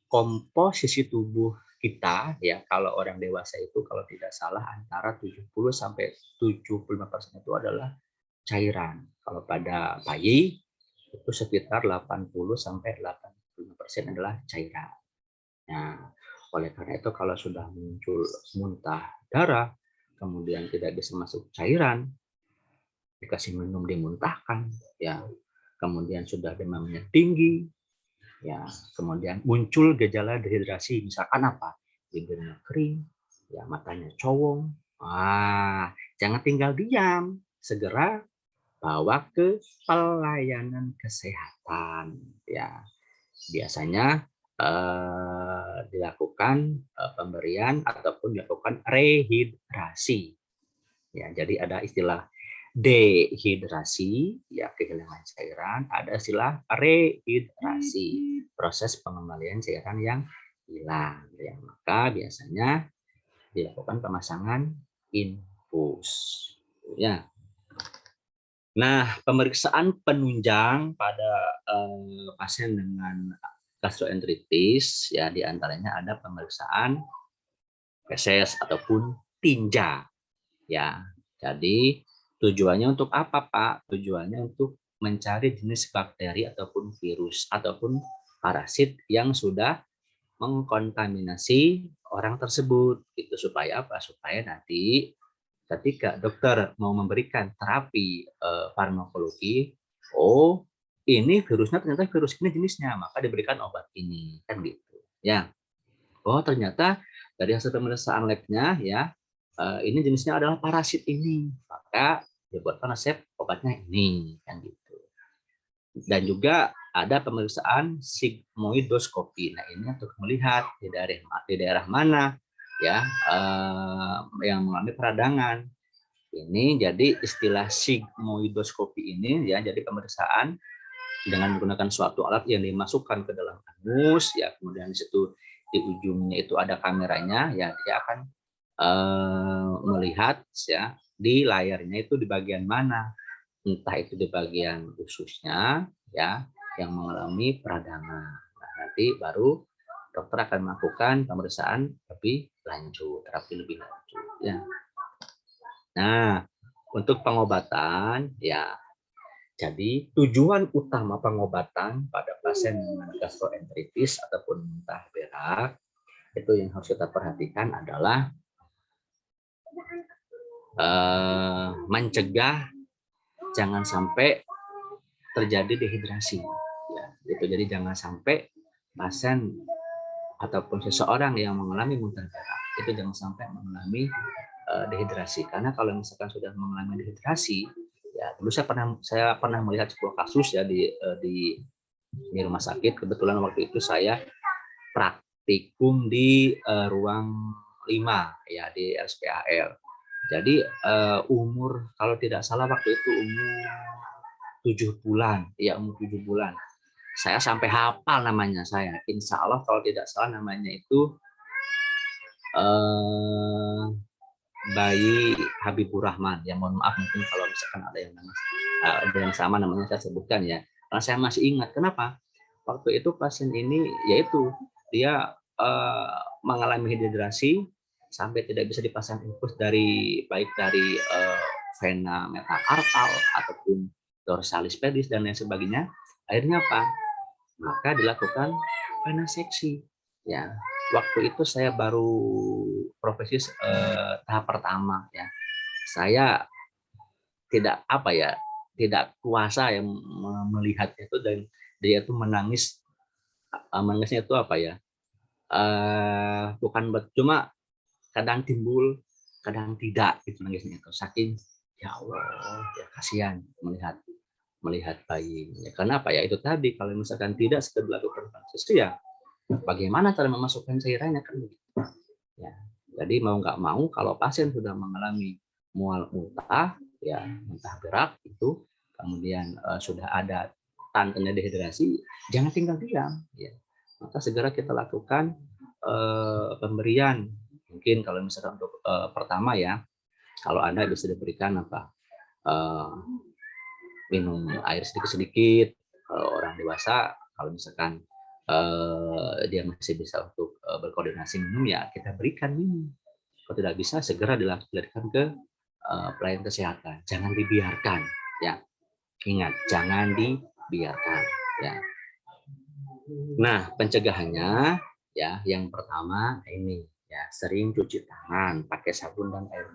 komposisi tubuh kita ya, kalau orang dewasa itu kalau tidak salah antara 70 sampai 75% itu adalah cairan. Kalau pada bayi itu sekitar 80 sampai 85% adalah cairan. Nah, oleh karena itu kalau sudah muncul muntah darah, kemudian tidak bisa masuk cairan, dikasih minum dimuntahkan, ya, kemudian sudah demamnya tinggi, ya, kemudian muncul gejala dehidrasi, misalkan apa? Bibirnya kering, ya, matanya cowong. Jangan tinggal diam, segera bawa ke pelayanan kesehatan. Ya, biasanya dilakukan pemberian ataupun dilakukan rehidrasi. Ya, jadi ada istilah dehidrasi, ya kehilangan cairan, ada istilah rehidrasi, proses pengembalian cairan yang hilang. Ya, maka biasanya dilakukan pemasangan infus. Ya. Nah, pemeriksaan penunjang pada pasien dengan gastroenteritis ya diantaranya ada pemeriksaan feses ataupun tinja. Ya, jadi tujuannya untuk apa, Pak? Tujuannya untuk mencari jenis bakteri ataupun virus ataupun parasit yang sudah mengkontaminasi orang tersebut. Itu supaya apa? Supaya nanti ketika dokter mau memberikan terapi farmakologi, oh ini virusnya ternyata virus ini jenisnya, maka diberikan obat ini, kan gitu. Ya, oh ternyata dari hasil pemeriksaan labnya ya ini jenisnya adalah parasit ini, maka dibuatkan resep obatnya ini, kan gitu. Dan juga ada pemeriksaan sigmoidoskopi. Nah ini untuk melihat di daerah mana ya yang mengalami peradangan. Ini jadi istilah sigmoidoskopi ini ya, jadi pemeriksaan dengan menggunakan suatu alat yang dimasukkan ke dalam anus ya, kemudian di situ di ujungnya itu ada kameranya ya, dia akan melihat ya di layarnya itu di bagian mana, entah itu di bagian ususnya ya yang mengalami peradangan. Nah, nanti baru dokter akan melakukan pemeriksaan lebih lanjut, terapi lebih lanjut ya. Nah, untuk pengobatan ya, jadi tujuan utama pengobatan pada pasien dengan gastroenteritis ataupun muntah berak itu yang harus kita perhatikan adalah mencegah jangan sampai terjadi dehidrasi. Ya, gitu. Jadi jangan sampai pasien ataupun seseorang yang mengalami muntah berak itu jangan sampai mengalami dehidrasi, karena kalau misalkan sudah mengalami dehidrasi ya, dulu saya pernah melihat sebuah kasus ya di rumah sakit. Kebetulan waktu itu saya praktikum di ruang 5 ya di RSPAL. Jadi umur kalau tidak salah waktu itu umur 7 bulan ya, umur 7 bulan. Saya sampai hafal namanya saya. Insya Allah kalau tidak salah namanya itu Bayi Habibur Rahman. Ya mohon maaf mungkin kalau misalkan ada yang sama namanya saya sebutkan ya. Karena saya masih ingat. Kenapa? Waktu itu pasien ini yaitu dia mengalami dehidrasi sampai tidak bisa dipasang infus baik dari vena metakarpal ataupun dorsalis pedis dan lain sebagainya. Akhirnya apa? Maka dilakukan venaseksi. Ya, waktu itu saya baru profesi tahap pertama ya. Saya tidak kuasa yang melihat itu dan dia itu menangis. Menangisnya itu apa ya? Bukan cuma kadang timbul, kadang tidak gitu nangisnya itu. Saking ya Allah, ya kasihan melihat bayi. Ya, karena apa ya itu tadi kalau misalkan tidak segera dilakukan transfusi ya bagaimana cara memasukkan cairannya kan begitu. Ya, jadi mau nggak mau kalau pasien sudah mengalami mual muntah ya muntah berak itu kemudian sudah ada tanda dehidrasi jangan tinggal diam ya. Maka segera kita lakukan pemberian mungkin kalau misalkan untuk pertama ya kalau Anda bisa diberikan apa minum air sedikit-sedikit. Kalau orang dewasa kalau misalkan dia masih bisa untuk berkoordinasi minum ya kita berikan minum. Kalau tidak bisa segera dilarikan ke pelayan kesehatan. Jangan dibiarkan ya. Ingat jangan dibiarkan ya. Nah, pencegahannya ya yang pertama ini ya sering cuci tangan pakai sabun dan air.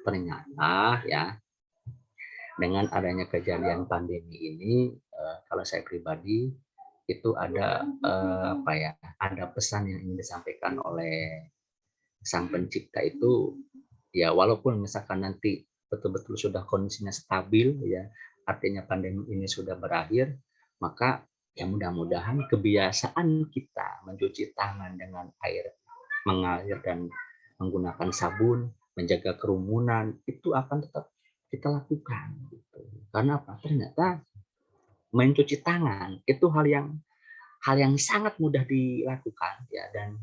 Ternyata ya dengan adanya kejadian pandemi ini kalau saya pribadi itu ada ada pesan yang ingin disampaikan oleh sang pencipta itu ya walaupun misalkan nanti betul-betul sudah kondisinya stabil ya artinya pandemi ini sudah berakhir maka ya mudah-mudahan kebiasaan kita mencuci tangan dengan air mengalir dan menggunakan sabun menjaga kerumunan itu akan tetap kita lakukan gitu. Karena apa? Ternyata mencuci tangan itu hal yang sangat mudah dilakukan ya dan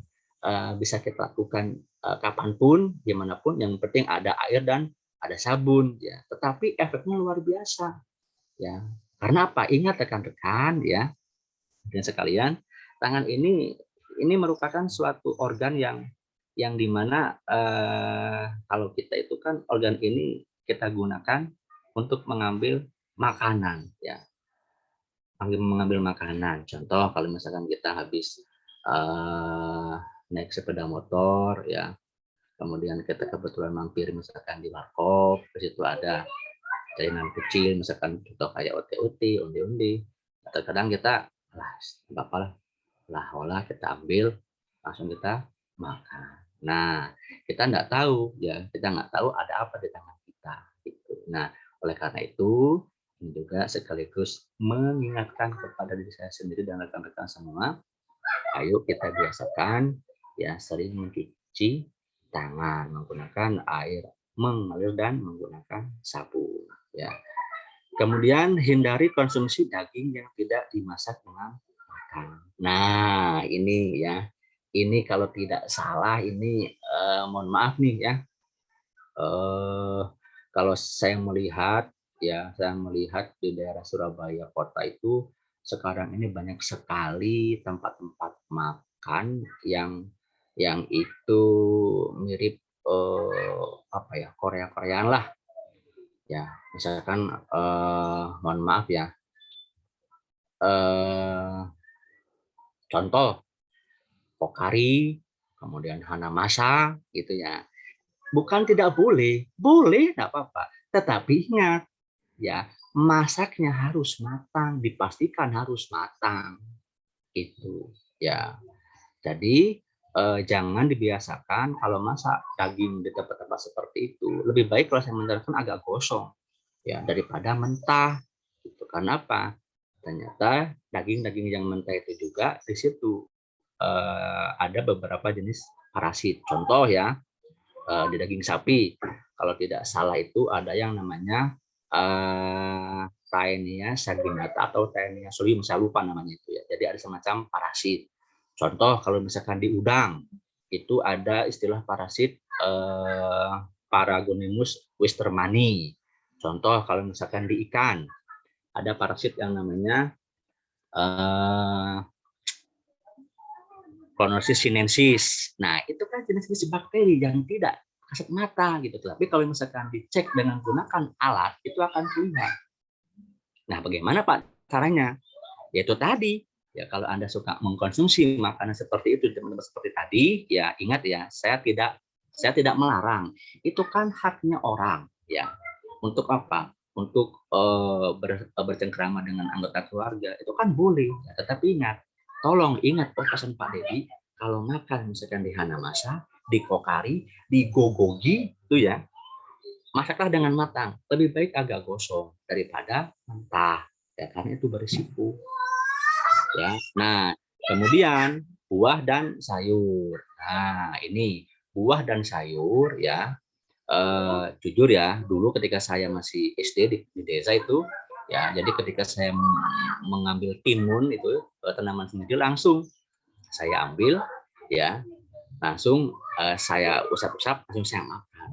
bisa kita lakukan kapanpun, dimanapun. Yang penting ada air dan ada sabun ya. Tetapi efeknya luar biasa ya. Karena apa? Ingat rekan-rekan ya, dan sekalian, tangan ini merupakan suatu organ yang dimana kalau kita itu kan organ ini kita gunakan untuk mengambil makanan ya. Mengambil makanan. Contoh kalau misalkan kita habis naik sepeda motor ya, kemudian kita kebetulan mampir misalkan di warkop, di situ ada jajanan kecil misalkan contoh kayak ote-ote, onde-onde. Terkadang kita olah kita ambil langsung kita makan. Nah, kita nggak tahu ya, kita nggak tahu ada apa di tangan kita gitu. Nah, oleh karena itu ini juga sekaligus mengingatkan kepada diri saya sendiri dan rekan-rekan semua, ayo kita biasakan ya sering mencuci tangan menggunakan air mengalir dan menggunakan sabun ya. Kemudian hindari konsumsi daging yang tidak dimasak dengan matang. Nah, ini ya. Ini kalau tidak salah ini mohon maaf nih ya. Kalau saya melihat ya, saya melihat di daerah Surabaya kota itu sekarang ini banyak sekali tempat-tempat makan yang itu mirip Korea-Koreaan lah. Ya, misalkan mohon maaf ya. Contoh Pokari, kemudian Hanamasa gitu ya. Bukan tidak boleh, boleh enggak apa-apa. Tetapi ingat ya, masaknya harus matang, dipastikan harus matang. Itu ya. Jadi jangan dibiasakan kalau masak daging di tempat-tempat seperti itu. Lebih baik kalau saya menyarankan agak gosong ya daripada mentah. Gitu. Karena apa? Ternyata daging-daging yang mentah itu juga di situ ada beberapa jenis parasit. Contoh ya di daging sapi, kalau tidak salah itu ada yang namanya Taenia saginata atau Taenia solium, saya lupa namanya itu ya. Jadi ada semacam parasit. Contoh kalau misalkan di udang itu ada istilah parasit Paragonimus wistermani. Contoh kalau misalkan di ikan ada parasit yang namanya Clonosis sinensis. Nah, itu kan jenis-jenis bakteri yang tidak kasat mata gitu. Tapi kalau misalkan dicek dengan menggunakan alat, itu akan terlihat. Nah, bagaimana Pak caranya? Yaitu tadi, ya kalau Anda suka mengkonsumsi makanan seperti itu, teman-teman seperti tadi, ya ingat ya, saya tidak melarang. Itu kan haknya orang, ya. Untuk apa? Untuk bercengkrama dengan anggota keluarga, itu kan boleh. Ya, tetapi ingat, tolong ingat pesan Pak Dedi, kalau makan misalkan di Hanamasa, di Kokari, di Gogogi, itu ya, masaklah dengan matang. Lebih baik agak gosong daripada mentah, ya karena itu berisiko. Ya, nah kemudian buah dan sayur. Nah ini buah dan sayur ya. Jujur ya, dulu ketika saya masih SD di desa itu, ya jadi ketika saya mengambil timun itu tanaman sendiri langsung saya ambil ya, langsung saya usap-usap, langsung saya makan.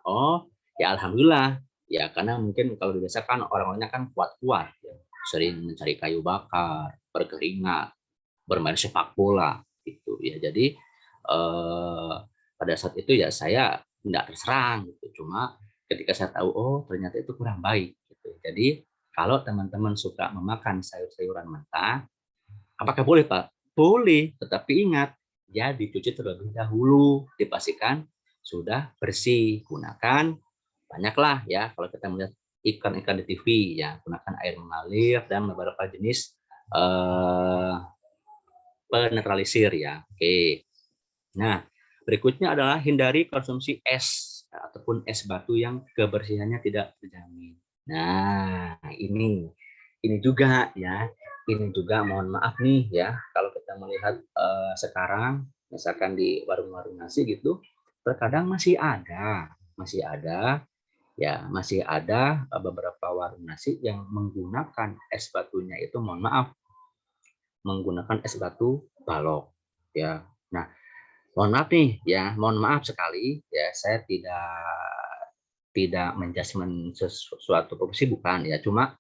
Oh ya alhamdulillah ya, karena mungkin kalau di desa kan orang-orangnya kan kuat-kuat ya, sering mencari kayu bakar, berkeringat, bermain sepak bola gitu ya. Jadi pada saat itu ya saya tidak terserang gitu. Cuma ketika saya tahu oh ternyata itu kurang baik gitu. Jadi kalau teman-teman suka memakan sayur-sayuran mentah, apakah boleh Pak? Boleh, tetapi ingat ya dicuci terlebih dahulu, dipastikan sudah bersih. Gunakan banyaklah ya kalau kita melihat ikan-ikan di TV ya, gunakan air mengalir dan beberapa jenis penetralisir ya. Oke. Nah, berikutnya adalah hindari konsumsi es ataupun es batu yang kebersihannya tidak terjamin. Nah, ini juga ya. Ini juga mohon maaf nih ya, kalau kita melihat sekarang misalkan di warung-warung nasi gitu, terkadang masih ada ya, masih ada beberapa warung nasi yang menggunakan es batunya itu mohon maaf menggunakan es batu balok ya. Nah, mohon maaf nih ya, mohon maaf sekali ya, saya tidak menjudgment sesuatu profesi, bukan ya, cuma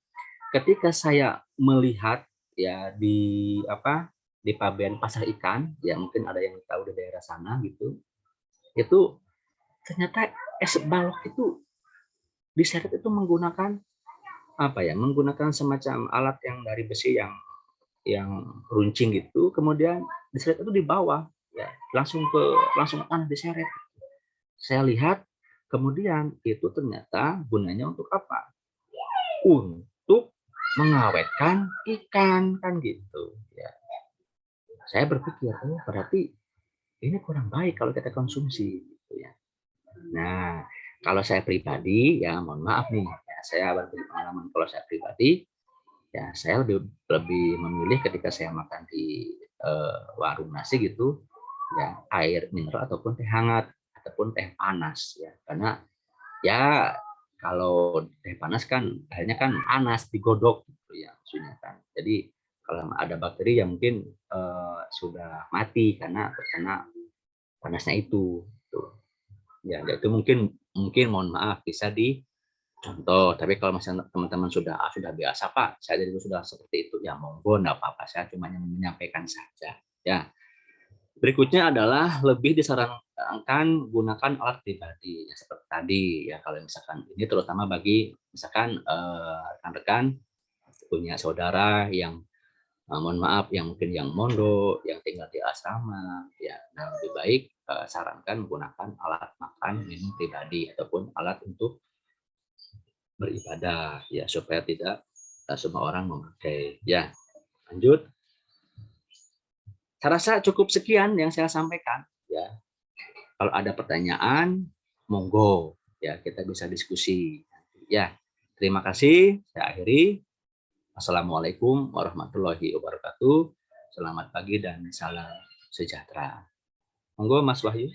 ketika saya melihat ya di Pabean Pasar Ikan ya, mungkin ada yang tahu di daerah sana gitu, itu ternyata es balok itu diseret itu menggunakan menggunakan semacam alat yang dari besi yang runcing gitu, kemudian diseret itu di bawah ya, langsung tanah diseret. Saya lihat kemudian itu ternyata gunanya untuk apa? Untuk mengawetkan ikan kan gitu ya. Saya berpikir oh berarti ini kurang baik kalau kita konsumsi gitu ya. Nah, kalau saya pribadi ya mohon maaf nih ya, saya berbagi pengalaman. Kalau saya pribadi ya saya lebih memilih ketika saya makan di warung nasi gitu ya, air mineral ataupun teh hangat ataupun teh panas ya, karena ya kalau teh panas kan akhirnya kan panas digodok gitu ya maksudnya kan. Jadi kalau ada bakteri yang mungkin sudah mati karena terkena panasnya itu tuh. Ya itu mungkin mohon maaf bisa di contoh, tapi kalau misalnya teman-teman sudah biasa Pak, saya jadi sudah seperti itu, ya monggo, enggak apa-apa, saya cuma menyampaikan saja. Ya. Berikutnya adalah lebih disarankan gunakan alat pribadi, ya seperti tadi ya, kalau misalkan ini terutama bagi misalkan rekan-rekan punya saudara yang mohon maaf yang mungkin yang mondok, yang tinggal di asrama, ya, nah lebih baik sarankan menggunakan alat makan minum pribadi ataupun alat untuk beribadah ya, supaya tidak semua orang memakai ya. Lanjut, saya rasa cukup sekian yang saya sampaikan ya. Kalau ada pertanyaan monggo ya, kita bisa diskusi ya. Terima kasih, saya akhiri. Assalamualaikum warahmatullahi wabarakatuh. Selamat pagi dan salam sejahtera. Monggo Mas Wahyu.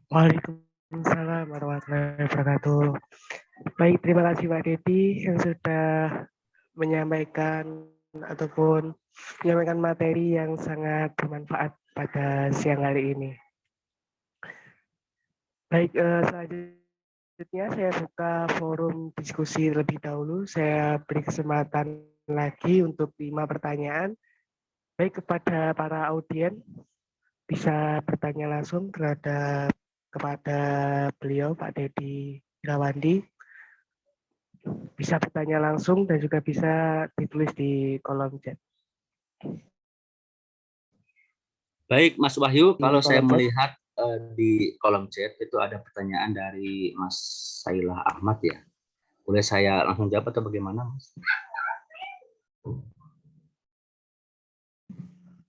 Waalaikumsalam Waalaikumsalam warahmatullahi wabarakatuh. Baik, terima kasih Pak Dedi yang sudah menyampaikan ataupun menyampaikan materi yang sangat bermanfaat pada siang hari ini. Baik, selanjutnya saya buka forum diskusi terlebih dahulu. Saya beri kesempatan lagi untuk 5 pertanyaan. Baik, kepada para audien bisa bertanya langsung kepada beliau Pak Dedi Irawandi. Bisa bertanya langsung dan juga bisa ditulis di kolom chat. Baik, Mas Wahyu, Di kalau saya kolom chat. melihat di kolom chat itu ada pertanyaan dari Mas Sailah Ahmad ya. Boleh saya langsung jawab atau bagaimana, Mas?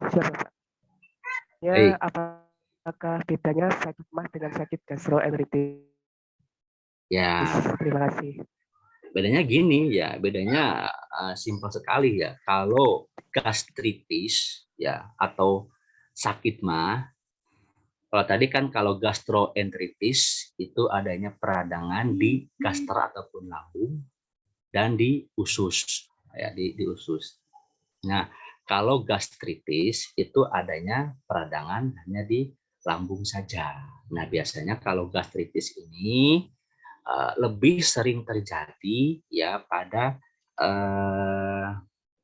Siapa Pak? Ya, Baik. apakah bedanya sakit mah dengan sakit gastroenteritis? Ya, Terima kasih. bedanya gini ya, bedanya simpel sekali ya. Kalau gastritis ya atau sakit mah, kalau tadi kan kalau gastroenteritis itu adanya peradangan di gastro ataupun lambung dan di usus ya, di usus. Nah, kalau gastritis itu adanya peradangan hanya di lambung saja. Nah, biasanya kalau gastritis ini lebih sering terjadi ya pada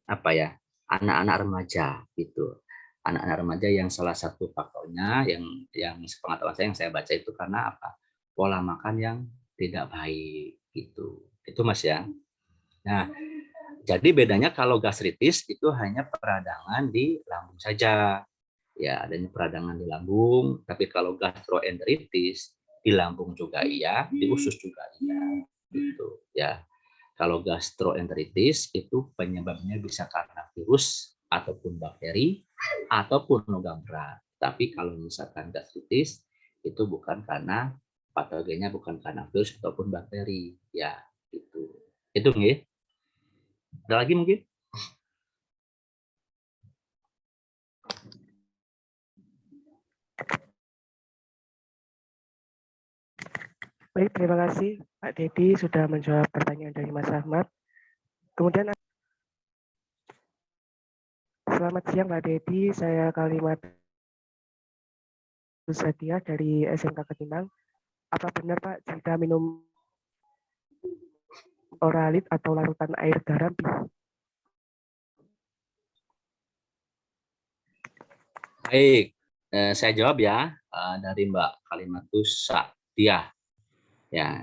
apa ya, anak-anak remaja gitu. Anak-anak remaja yang salah satu faktornya yang sepengetahuan saya yang saya baca itu karena apa? Pola makan yang tidak baik gitu. Itu Mas ya. Nah, jadi bedanya kalau gastritis itu hanya peradangan di lambung saja. Ya, adanya peradangan di lambung, tapi kalau gastroenteritis di lambung juga iya, di usus juga iya. Gitu ya. Kalau gastroenteritis itu penyebabnya bisa karena virus ataupun bakteri ataupun logam berat. Tapi kalau misalkan gastritis itu bukan karena patogennya bukan karena virus ataupun bakteri ya gitu. Itu nggih. Ada lagi mungkin? Baik, terima kasih Pak Dedi sudah menjawab pertanyaan dari Mas Ahmad. Kemudian selamat siang Pak Dedi, saya Kalimat Sadia dari SMK Ketimang. Apa benar Pak jika minum oralit atau larutan air garam? Baik, saya jawab ya dari Mbak Kalimatus Sadia. Ya,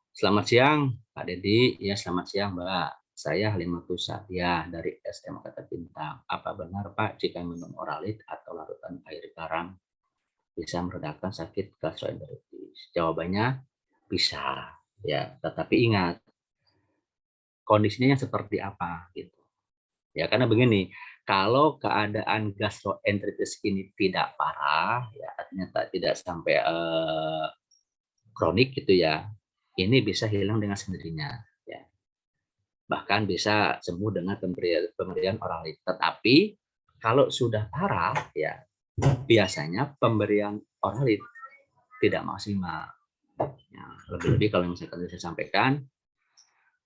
selamat siang Pak Dedi. Ya, selamat siang Mbak. Saya Halimatus Sadia dari SMK Ketimang. Apa benar Pak jika minum oralit atau larutan air garam bisa meredakan sakit gastroenteritis? Jawabannya bisa. Ya, tetapi ingat kondisinya seperti apa gitu. Ya, karena begini, kalau keadaan gastroenteritis ini tidak parah, ya artinya tidak sampai kronik gitu ya, ini bisa hilang dengan sendirinya. Ya. Bahkan bisa sembuh dengan pemberian oralit. Tetapi kalau sudah parah, ya biasanya pemberian oralit tidak maksimal. Ya, lebih-lebih kalau misalkan saya sampaikan,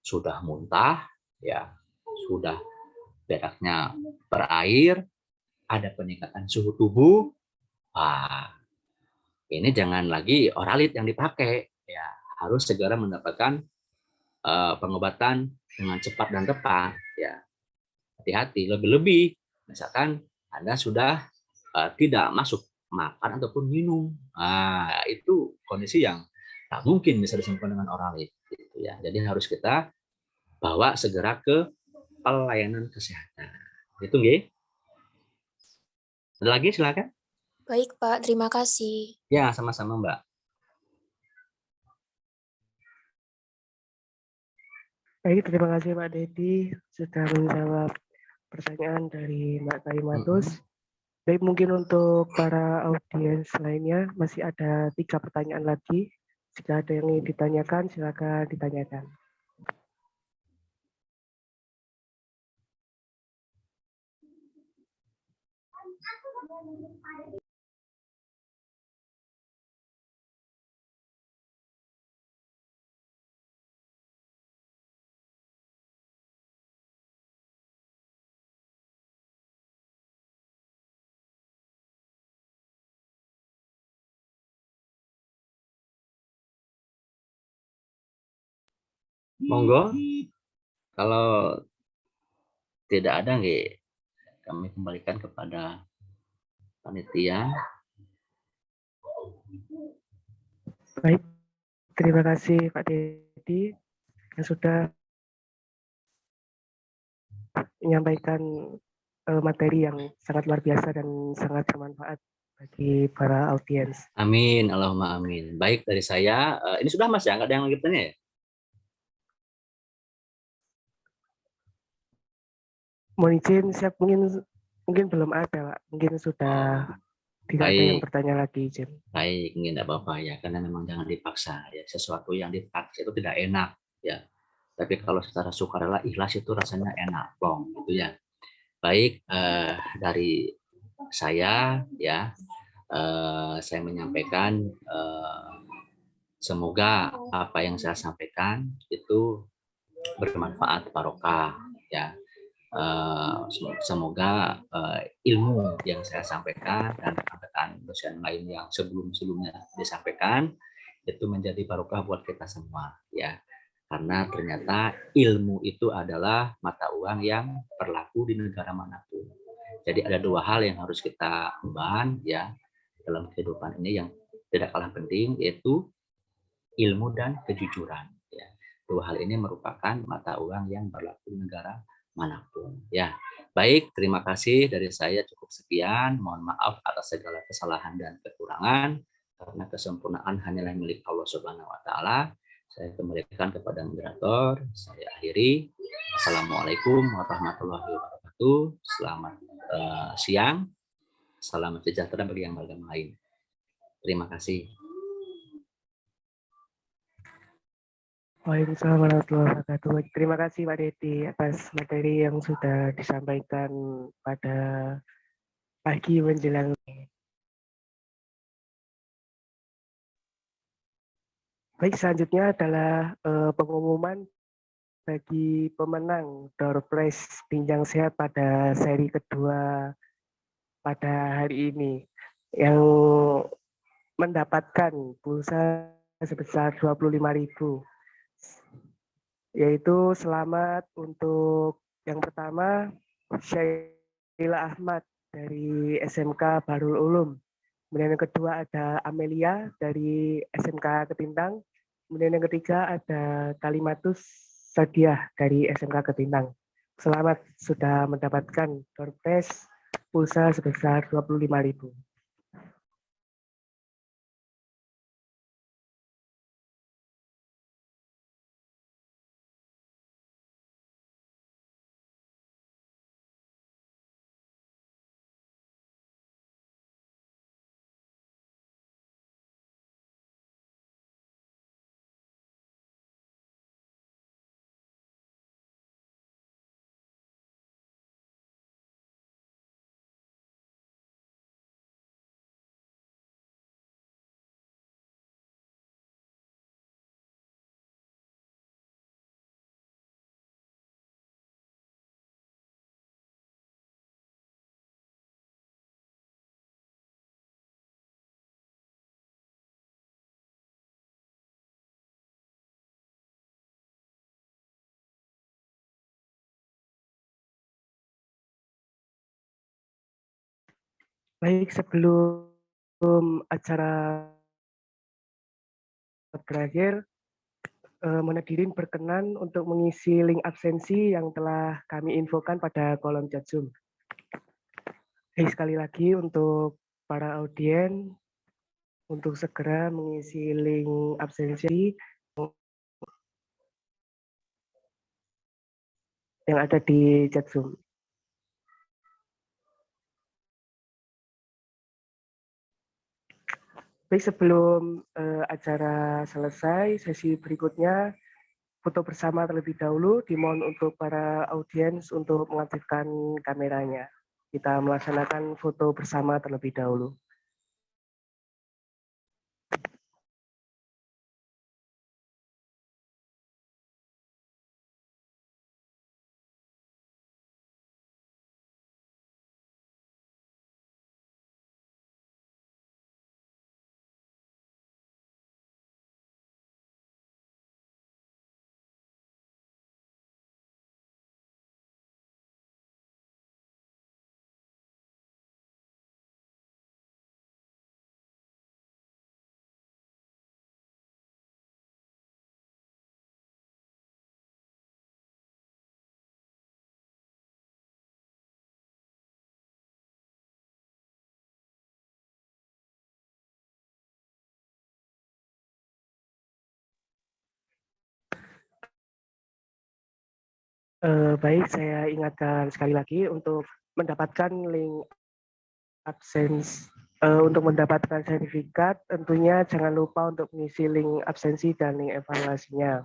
sudah muntah, ya sudah beraknya berair, ada peningkatan suhu tubuh, wah, ini jangan lagi oralit yang dipakai, ya harus segera mendapatkan pengobatan dengan cepat dan tepat, ya hati-hati. Lebih-lebih, misalkan Anda sudah tidak masuk makan ataupun minum, nah itu kondisi yang tak mungkin bisa disembuhkan dengan oralit, gitu ya. Jadi harus kita bawa segera ke pelayanan kesehatan. Itu nggih. Ada lagi silakan. Baik, Pak. Terima kasih. Ya, sama-sama, Mbak. Baik, terima kasih Pak Dedi sudah menjawab pertanyaan dari Mbak Kalimatus. Baik, mungkin untuk para audiens lainnya masih ada 3 pertanyaan lagi. Jika ada yang ingin ditanyakan, silakan ditanyakan. Monggo, kalau tidak ada nggih, kami kembalikan kepada panitia. Baik, terima kasih Pak Dedi yang sudah menyampaikan materi yang sangat luar biasa dan sangat bermanfaat bagi para audiens. Amin, Allahumma amin. Baik dari saya, ini sudah Mas ya, nggak ada yang lagi bertanya ya? Mohon izin, siap mungkin belum ada Pak, mungkin sudah tidak ada yang Baik, bertanya lagi izin. baik, ini enggak apa-apa ya, karena memang jangan dipaksa ya. Sesuatu yang dipaksa itu tidak enak ya. Tapi kalau secara sukarela ikhlas itu rasanya enak, plong gitu ya. Baik, dari saya ya, saya menyampaikan semoga apa yang saya sampaikan itu bermanfaat barokah ya. Semoga ilmu yang saya sampaikan dan rekan-rekan dosen lain yang sebelum-sebelumnya disampaikan itu menjadi barokah buat kita semua ya. Karena ternyata ilmu itu adalah mata uang yang berlaku di negara manapun. Jadi ada dua hal yang harus kita emban ya dalam kehidupan ini yang tidak kalah penting, yaitu ilmu dan kejujuran ya. Dua hal ini merupakan mata uang yang berlaku di negara manapun ya. Baik, terima kasih dari saya, cukup sekian. Mohon maaf atas segala kesalahan dan kekurangan, karena kesempurnaan hanyalah milik Allah Subhanahu wa taala. Saya kembalikan kepada moderator. Saya akhiri. Assalamualaikum warahmatullahi wabarakatuh. Selamat siang. Salam sejahtera bagi yang beragama lain. Terima kasih. Waalaikumsalam warahmatullahi wabarakatuh. Terima kasih Pak Dedi atas materi yang sudah disampaikan pada pagi menjelang. Baik, selanjutnya adalah pengumuman bagi pemenang Door Prize Bincang Sehat pada seri kedua pada hari ini yang mendapatkan pulsa sebesar 25.000, yaitu selamat untuk yang pertama Syaila Ahmad dari SMK Barul Ulum. Kemudian yang kedua ada Amelia dari SMK Ketintang. Kemudian yang ketiga ada Kalimatus Sadiah dari SMK Ketintang. Selamat sudah mendapatkan door prize pulsa sebesar 25.000. Baik, sebelum acara berakhir, Monadirin berkenan untuk mengisi link absensi yang telah kami infokan pada kolom chat Zoom. Baik, sekali lagi untuk para audien, untuk segera mengisi link absensi yang ada di chat Zoom. Baik, sebelum acara selesai, sesi berikutnya foto bersama terlebih dahulu. Dimohon untuk para audiens untuk mengaktifkan kameranya. Kita melaksanakan foto bersama terlebih dahulu. Baik, saya ingatkan sekali lagi untuk mendapatkan link absensi. Untuk mendapatkan sertifikat, tentunya jangan lupa untuk mengisi link absensi dan link evaluasinya.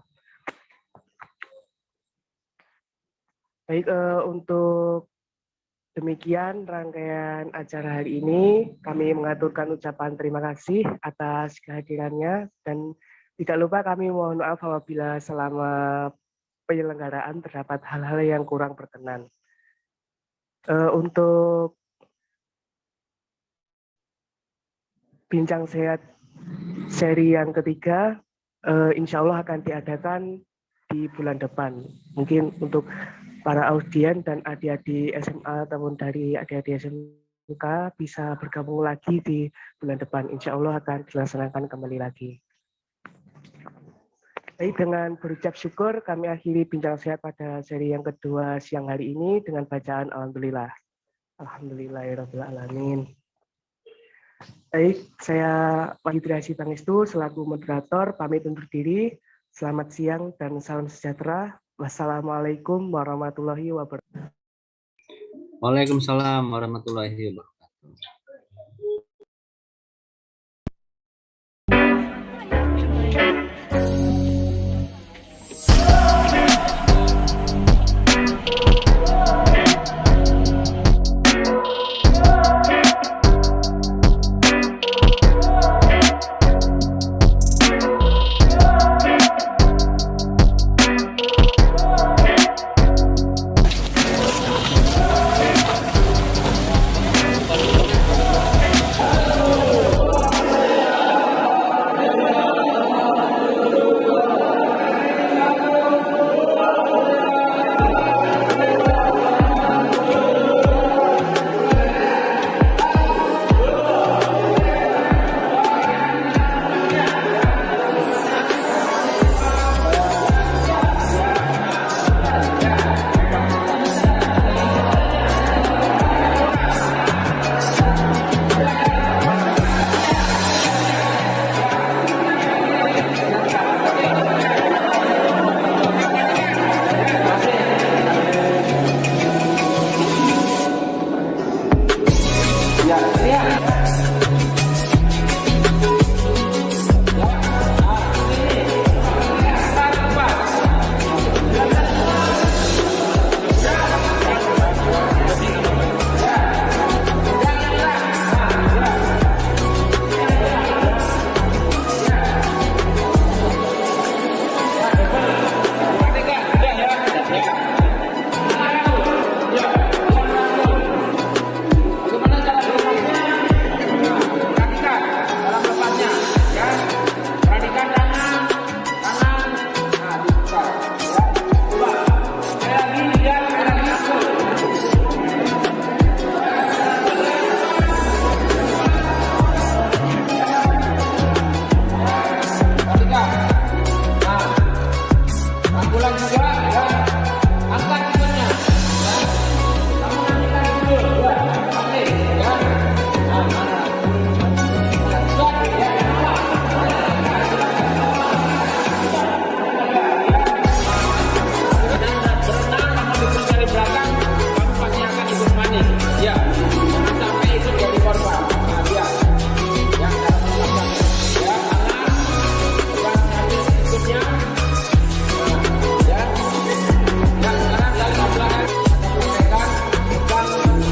Baik, untuk demikian rangkaian acara hari ini. Kami mengaturkan ucapan terima kasih atas kehadirannya dan tidak lupa kami mohon maaf apabila selama penyelenggaraan terdapat hal-hal yang kurang berkenan. Untuk bincang sehat seri yang ketiga, insya Allah akan diadakan di bulan depan. Mungkin untuk para audien dan adik-adik SMA ataupun dari adik-adik SMK bisa bergabung lagi di bulan depan. Insya Allah akan dilaksanakan kembali lagi. Baik, dengan berucap syukur kami akhiri bincang sehat pada seri yang kedua siang hari ini dengan bacaan Alhamdulillah. Alhamdulillahirabbil alamin. Baik, saya Wahidriasi Pangestu selaku moderator pamit undur diri. Selamat siang dan salam sejahtera. Wassalamualaikum warahmatullahi wabarakatuh. Waalaikumsalam warahmatullahi wabarakatuh.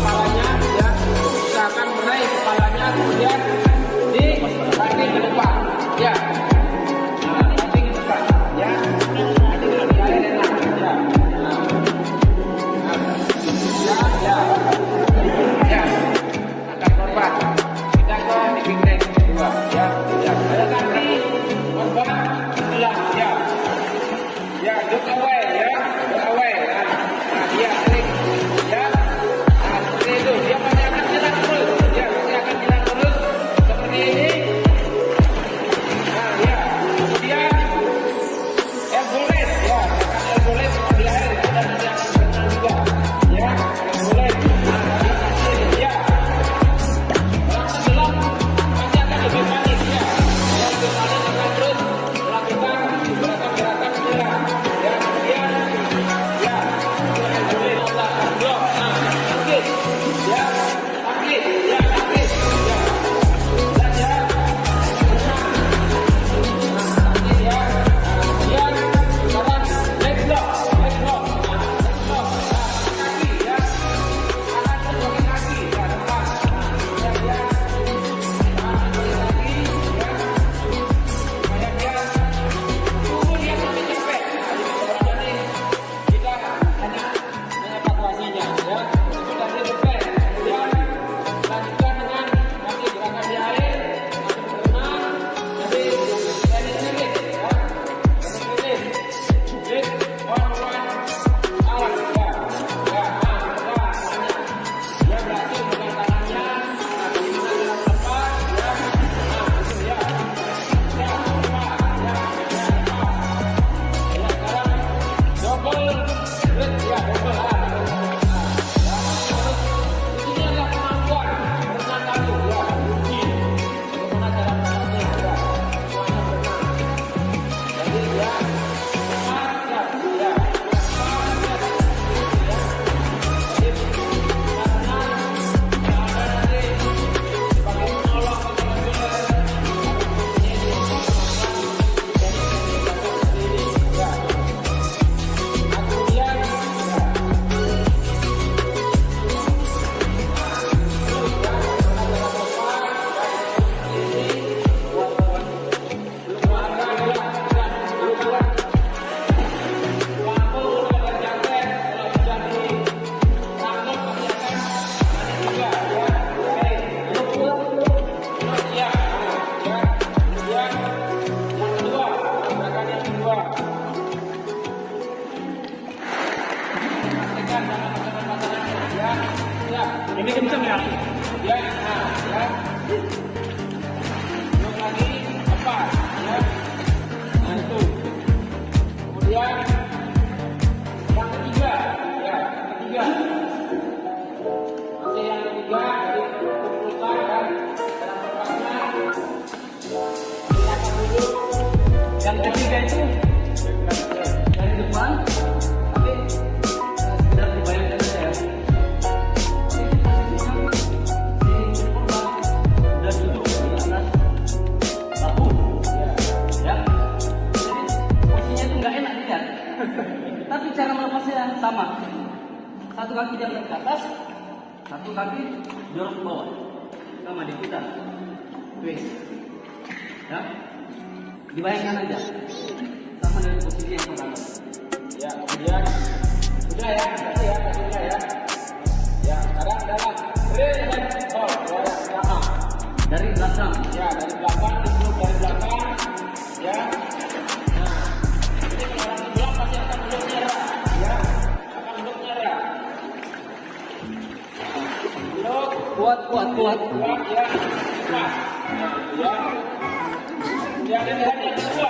kepalanya Ini kencang ya. Ya, nah, ya. Belum lagi lepas, ya. Nah itu. Kemudian yang ketiga, ya, ketiga. Masih yang ketiga, jadi kumpulkan ya. Dalam tempatnya. Silakan duduk. Yang ketiga itu dari depan, tapi sekedar dibayangkan saja ya. Udah duduk di atas bahu, ya. Jadi posisinya itu nggak enak dilihat. Tapi cara melepasnya sama. Satu kaki diangkat ke atas, satu kaki dorong ke bawah, sama diputar, twist, ya. Dibayangkan aja, sama dari posisi yang pertama. Ya, kemudian udah ya, tadi ya, udah ya. Ya, sekarang adalah reset hold, ya, belakang. Dari belakang. Ya, dari belakang, duduk dari belakang, ya. Nah, ini kalau orang sebelah pasti akan duduk nyerah, ya, akan duduk nyerah. Duduk, kuat, ya, pas, ya. Kemudian ini yang kedua.